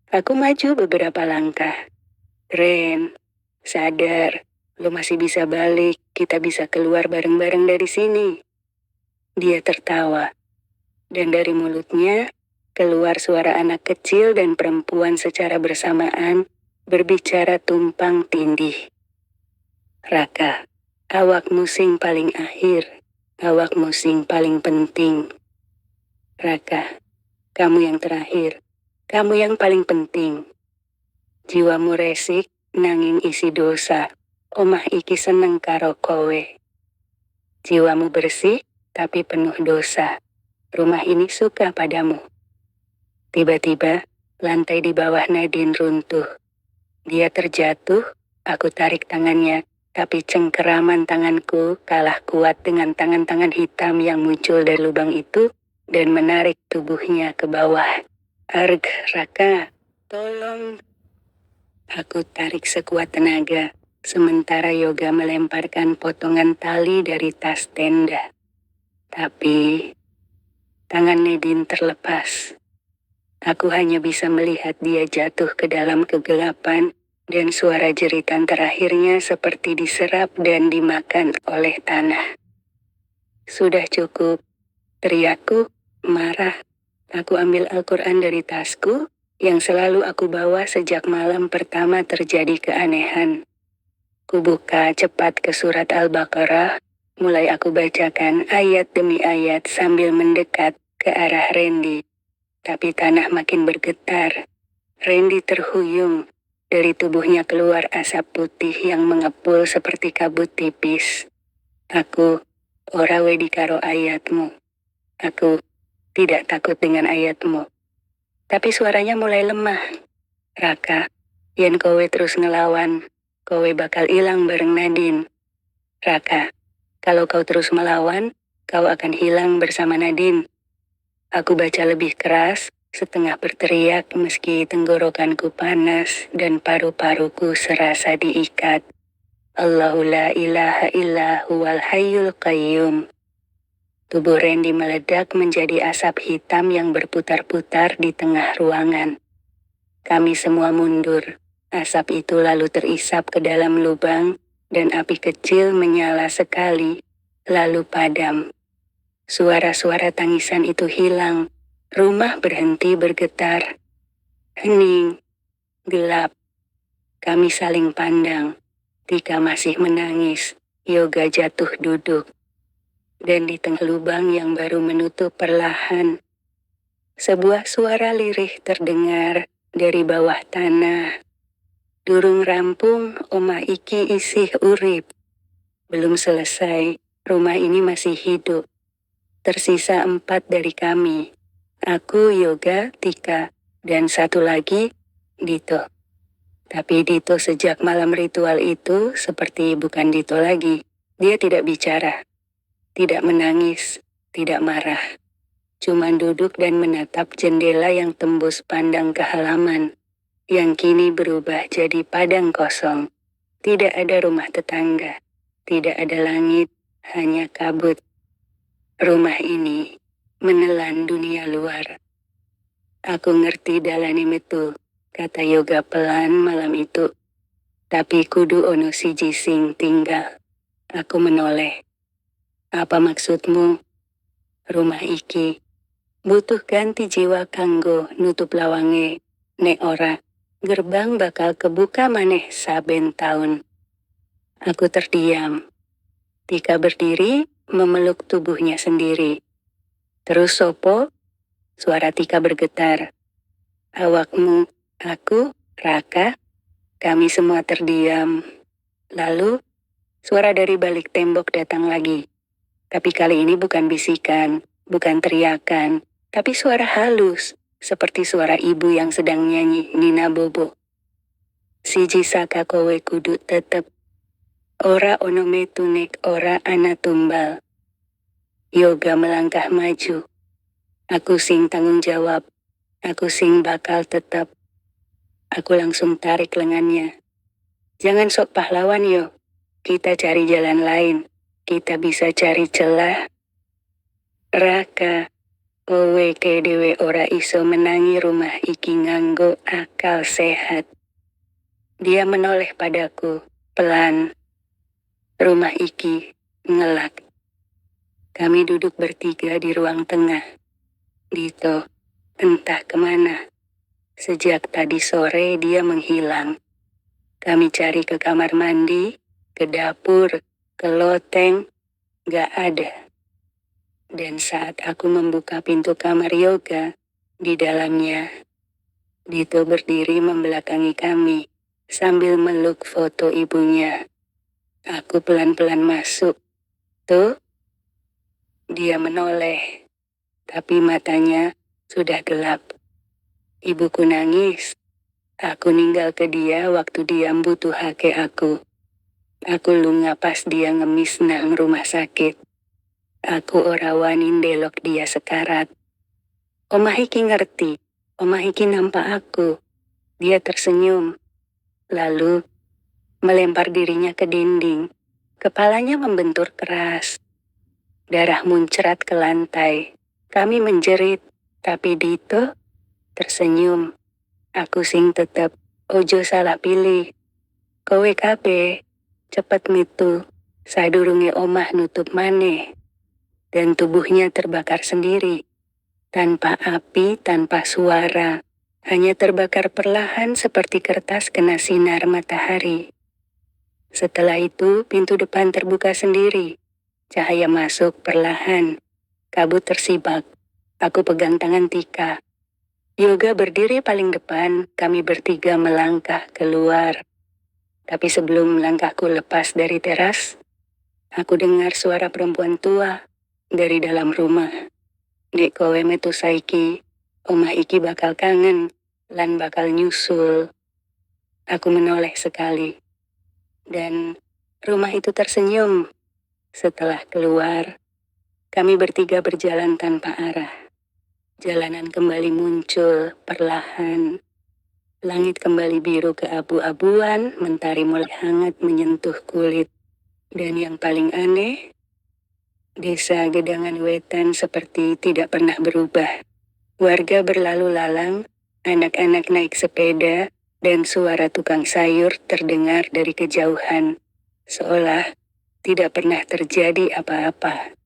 Aku maju beberapa langkah. Ren, sadar, lo masih bisa balik, kita bisa keluar bareng-bareng dari sini. Dia tertawa. Dan dari mulutnya, keluar suara anak kecil dan perempuan secara bersamaan, berbicara tumpang tindih. Raka, awakmu sing paling akhir, awakmu sing paling penting. Raka, kamu yang terakhir, kamu yang paling penting. Jiwamu resik, nanging isi dosa, omah iki seneng karo kowe. Jiwamu bersih, tapi penuh dosa. Rumah ini suka padamu. Tiba-tiba, lantai di bawah Nadine runtuh. Dia terjatuh, aku tarik tangannya, tapi cengkeraman tanganku kalah kuat dengan tangan-tangan hitam yang muncul dari lubang itu dan menarik tubuhnya ke bawah. Arg, Raka, tolong. Aku tarik sekuat tenaga, sementara Yoga melemparkan potongan tali dari tas tenda. Tapi, tangan Nadine terlepas. Aku hanya bisa melihat dia jatuh ke dalam kegelapan, dan suara jeritan terakhirnya seperti diserap dan dimakan oleh tanah. Sudah cukup, teriakku, marah. Aku ambil Al-Quran dari tasku, yang selalu aku bawa sejak malam pertama terjadi keanehan. Kubuka cepat ke surat Al-Baqarah, mulai aku bacakan ayat demi ayat sambil mendekat ke arah Randy. Tapi tanah makin bergetar. Randy terhuyung. Dari tubuhnya keluar asap putih yang mengepul seperti kabut tipis. Aku, ora wedi karo ayatmu. Aku tidak takut dengan ayatmu. Tapi suaranya mulai lemah. Raka, yen kowe terus ngelawan, kowe bakal hilang bareng Nadine. Raka, kalau kau terus melawan, kau akan hilang bersama Nadine. Aku baca lebih keras, setengah berteriak meski tenggorokanku panas dan paru-paruku serasa diikat. Allahu la ilaha illa huwal hayyul qayyum. Tubuh Randy meledak menjadi asap hitam yang berputar-putar di tengah ruangan. Kami semua mundur. Asap itu lalu terisap ke dalam lubang dan api kecil menyala sekali, lalu padam. Suara-suara tangisan itu hilang. Rumah berhenti bergetar. Hening, gelap. Kami saling pandang. Tika masih menangis. Yoga jatuh duduk. Dan di tengah lubang yang baru menutup perlahan, sebuah suara lirih terdengar dari bawah tanah. Durung rampung, Oma Iki isih urip. Belum selesai, rumah ini masih hidup. Tersisa 4 dari kami. Aku, Yoga, Tika, dan satu lagi, Dito. Tapi Dito sejak malam ritual itu seperti bukan Dito lagi. Dia tidak bicara, tidak menangis, tidak marah. Cuma duduk dan menatap jendela yang tembus pandang ke halaman, yang kini berubah jadi padang kosong. Tidak ada rumah tetangga, tidak ada langit, hanya kabut. Rumah ini menelan dunia luar. Aku ngerti dalane metu, kata Yoga pelan malam itu. Tapi kudu ono siji sing tinggal. Aku menoleh. Apa maksudmu? Rumah iki butuh ganti jiwa kanggo nutup lawange. Nek ora, gerbang bakal kebuka maneh saben tahun. Aku terdiam. Tika berdiri, memeluk tubuhnya sendiri. Terus sopo? Suara Tika bergetar. Awakmu, aku, Raka, kami semua terdiam. Lalu, suara dari balik tembok datang lagi. Tapi kali ini bukan bisikan, bukan teriakan, tapi suara halus, seperti suara ibu yang sedang nyanyi Nina Bobo. Siji saka kowe kudu tetep. Ora ono metu nek ora ana tumbal. Yoga melangkah maju. Aku sing tanggung jawab. Aku sing bakal tetap. Aku langsung tarik lengannya. Jangan sok pahlawan yo. Kita cari jalan lain. Kita bisa cari celah. Raka, kowe dewe ora iso menangi rumah iki nganggo akal sehat. Dia menoleh padaku, pelan. Rumah iki ngelak. Kami duduk bertiga di ruang tengah. Dito, entah kemana. Sejak tadi sore dia menghilang. Kami cari ke kamar mandi, ke dapur, ke loteng, gak ada. Dan saat aku membuka pintu kamar Yoga, di dalamnya, Dito berdiri membelakangi kami, sambil meluk foto ibunya. Aku pelan-pelan masuk. Tuh, dia menoleh, tapi matanya sudah gelap. Ibuku nangis. Aku ninggal ke dia waktu dia butuh hake aku. Aku lunga pas dia ngemis nang rumah sakit. Aku ora wani ndelok dia sekarat. Omah iki ngerti. Omah iki nampak aku. Dia tersenyum. Lalu melempar dirinya ke dinding. Kepalanya membentur keras. Darah muncrat ke lantai. Kami menjerit, tapi Dito tersenyum. Aku sing tetep ojo salah pilih. Kowe kabeh cepet mitu, sadurunge omah nutup maneh. Dan tubuhnya terbakar sendiri. Tanpa api, tanpa suara. Hanya terbakar perlahan seperti kertas kena sinar matahari. Setelah itu, pintu depan terbuka sendiri. Cahaya masuk perlahan. Kabut tersibak. Aku pegang tangan Tika. Yoga berdiri paling depan, kami bertiga melangkah keluar. Tapi sebelum langkahku lepas dari teras, aku dengar suara perempuan tua dari dalam rumah. Dek kowe metu saiki, omah iki bakal kangen, lan bakal nyusul. Aku menoleh sekali. Dan rumah itu tersenyum. Setelah keluar, kami bertiga berjalan tanpa arah. Jalanan kembali muncul perlahan. Langit kembali biru keabu-abuan, mentari mulai hangat menyentuh kulit. Dan yang paling aneh, desa Gedangan Wetan seperti tidak pernah berubah. Warga berlalu lalang, anak-anak naik sepeda, dan suara tukang sayur terdengar dari kejauhan, seolah tidak pernah terjadi apa-apa.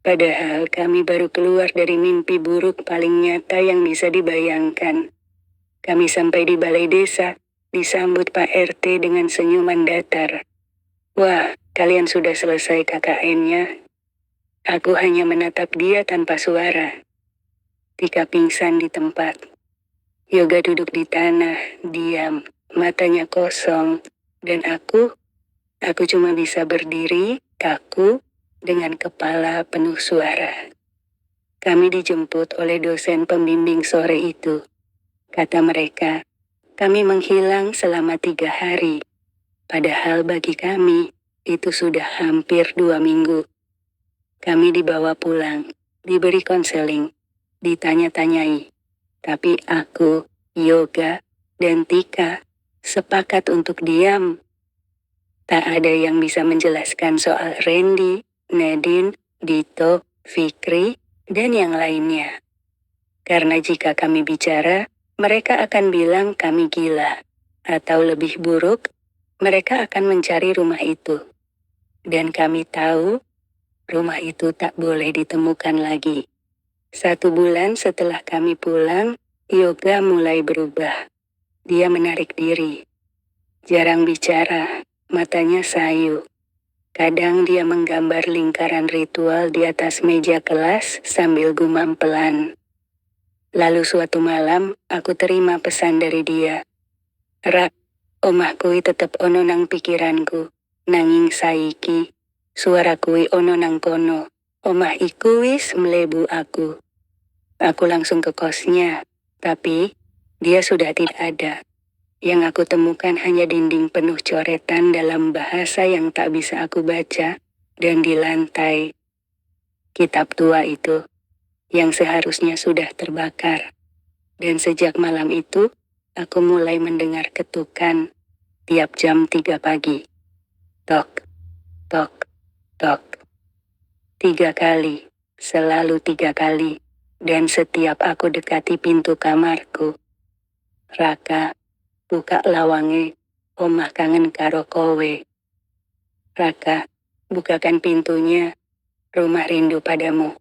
Padahal kami baru keluar dari mimpi buruk paling nyata yang bisa dibayangkan. Kami sampai di balai desa, disambut Pak RT dengan senyuman datar. "Wah, kalian sudah selesai KKN-nya?" Aku hanya menatap dia tanpa suara. Tika pingsan di tempat. Yoga duduk di tanah, diam, matanya kosong. Dan aku cuma bisa berdiri, kaku, dengan kepala penuh suara. Kami dijemput oleh dosen pembimbing sore itu. Kata mereka, kami menghilang selama 3 hari. Padahal bagi kami, itu sudah hampir 2 minggu. Kami dibawa pulang, diberi konseling, ditanya-tanyai. Tapi aku, Yoga, dan Tika sepakat untuk diam. Tak ada yang bisa menjelaskan soal Randy, Nadine, Dito, Fikri, dan yang lainnya. Karena jika kami bicara, mereka akan bilang kami gila. Atau lebih buruk, mereka akan mencari rumah itu. Dan kami tahu, rumah itu tak boleh ditemukan lagi. 1 bulan setelah kami pulang, Yoga mulai berubah. Dia menarik diri. Jarang bicara, matanya sayu. Kadang dia menggambar lingkaran ritual di atas meja kelas sambil gumam pelan. Lalu suatu malam, aku terima pesan dari dia. "Rak, omah kui tetep ono nang pikiranku, nanging saiki, suara kui ono nang kono. Omah iku wis mlebu aku." Aku langsung ke kosnya, tapi dia sudah tidak ada. Yang aku temukan hanya dinding penuh coretan dalam bahasa yang tak bisa aku baca, dan di lantai kitab tua itu, yang seharusnya sudah terbakar. Dan sejak malam itu, aku mulai mendengar ketukan tiap jam 3 pagi. Tok, tok, tok. 3 kali, selalu 3 kali. Dan setiap aku dekati pintu kamarku, "Raka, buka lawange, omah kangen karo kowe. Raka, bukakan pintunya, rumah rindu padamu."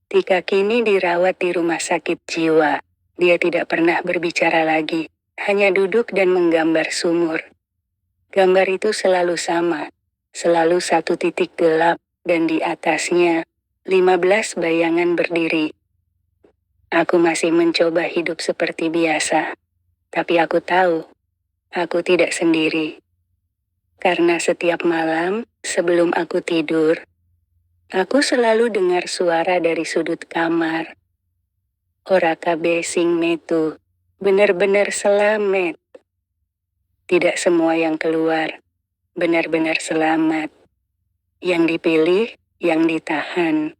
Tika kini dirawat di rumah sakit jiwa. Dia tidak pernah berbicara lagi, hanya duduk dan menggambar sumur. Gambar itu selalu sama, selalu 1 titik gelap, dan di atasnya 15 bayangan berdiri. Aku masih mencoba hidup seperti biasa, tapi aku tahu, aku tidak sendiri. Karena setiap malam, sebelum aku tidur, aku selalu dengar suara dari sudut kamar. Ora kabeh sing metu, benar-benar selamat. Tidak semua yang keluar, benar-benar selamat. Yang dipilih, yang ditahan.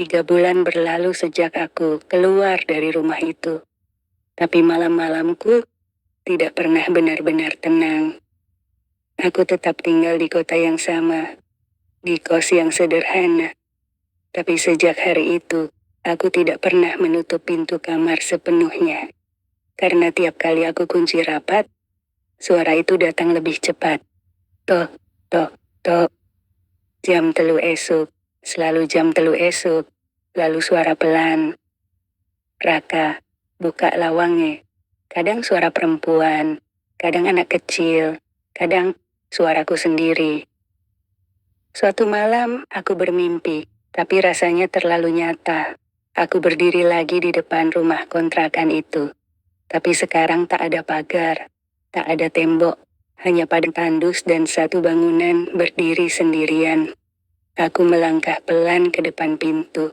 3 bulan berlalu sejak aku keluar dari rumah itu. Tapi malam-malamku tidak pernah benar-benar tenang. Aku tetap tinggal di kota yang sama, di kos yang sederhana. Tapi sejak hari itu, aku tidak pernah menutup pintu kamar sepenuhnya. Karena tiap kali aku kunci rapat, suara itu datang lebih cepat. Tok, tok, tok. Jam 3 esok, selalu jam 3 esok. Lalu suara pelan. "Raka, buka lawange." Kadang suara perempuan, kadang anak kecil, kadang suaraku sendiri. Suatu malam aku bermimpi, tapi rasanya terlalu nyata. Aku berdiri lagi di depan rumah kontrakan itu. Tapi sekarang tak ada pagar, tak ada tembok, hanya padang tandus dan 1 bangunan berdiri sendirian. Aku melangkah pelan ke depan pintu.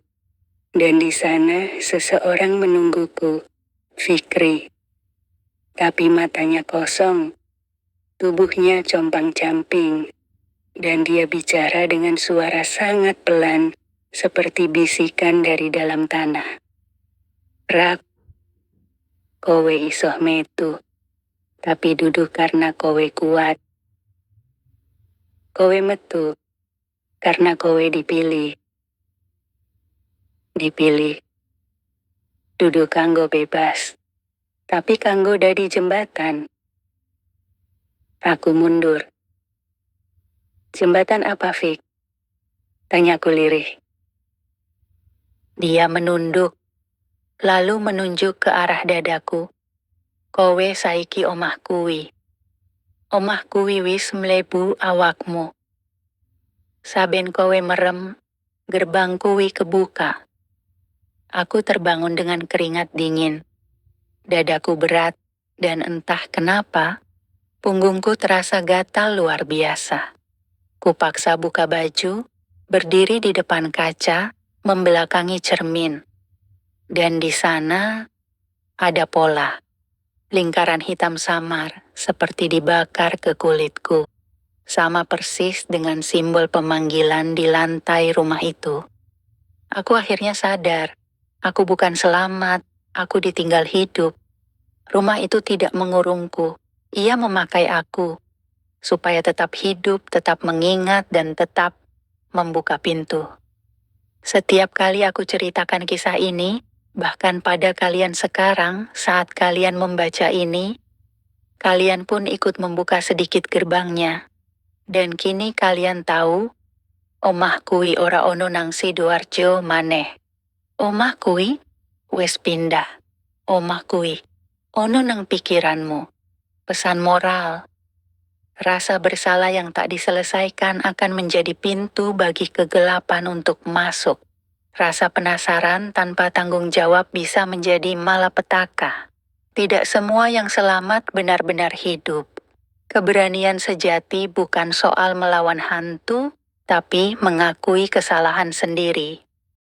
Dan di sana seseorang menungguku, Fikri. Tapi matanya kosong, tubuhnya compang-camping, dan dia bicara dengan suara sangat pelan, seperti bisikan dari dalam tanah. "Rak, kowe isoh metu, tapi dudu karena kowe kuat. Kowe metu, karena kowe dipilih. Dipilih, dudu kanggo bebas, tapi kanggo dadi jembatan. Aku mundur. Jembatan apa, Fik? Tanyaku lirih. Dia menunduk, lalu menunjuk ke arah dadaku. Kowe saiki omah kuwi. Omah kuwi wis mlebu awakmu. Saben kowe merem, gerbang kuwi kebuka. Aku terbangun dengan keringat dingin. Dadaku berat, dan entah kenapa, punggungku terasa gatal luar biasa. Kupaksa buka baju, berdiri di depan kaca, membelakangi cermin. Dan di sana ada pola. Lingkaran hitam samar, seperti dibakar ke kulitku. Sama persis dengan simbol pemanggilan di lantai rumah itu. Aku akhirnya sadar, aku bukan selamat, aku ditinggal hidup. Rumah itu tidak mengurungku, ia memakai aku, supaya tetap hidup, tetap mengingat, dan tetap membuka pintu. Setiap kali aku ceritakan kisah ini, bahkan pada kalian sekarang saat kalian membaca ini, kalian pun ikut membuka sedikit gerbangnya. Dan kini kalian tahu, omah kuwi ora ono nang Sidoarjo maneh. Omah kuwi wis pindah. Omah kuwi ono nang pikiranmu. Pesan moral. Rasa bersalah yang tak diselesaikan akan menjadi pintu bagi kegelapan untuk masuk. Rasa penasaran tanpa tanggung jawab bisa menjadi malapetaka. Tidak semua yang selamat benar-benar hidup. Keberanian sejati bukan soal melawan hantu, tapi mengakui kesalahan sendiri.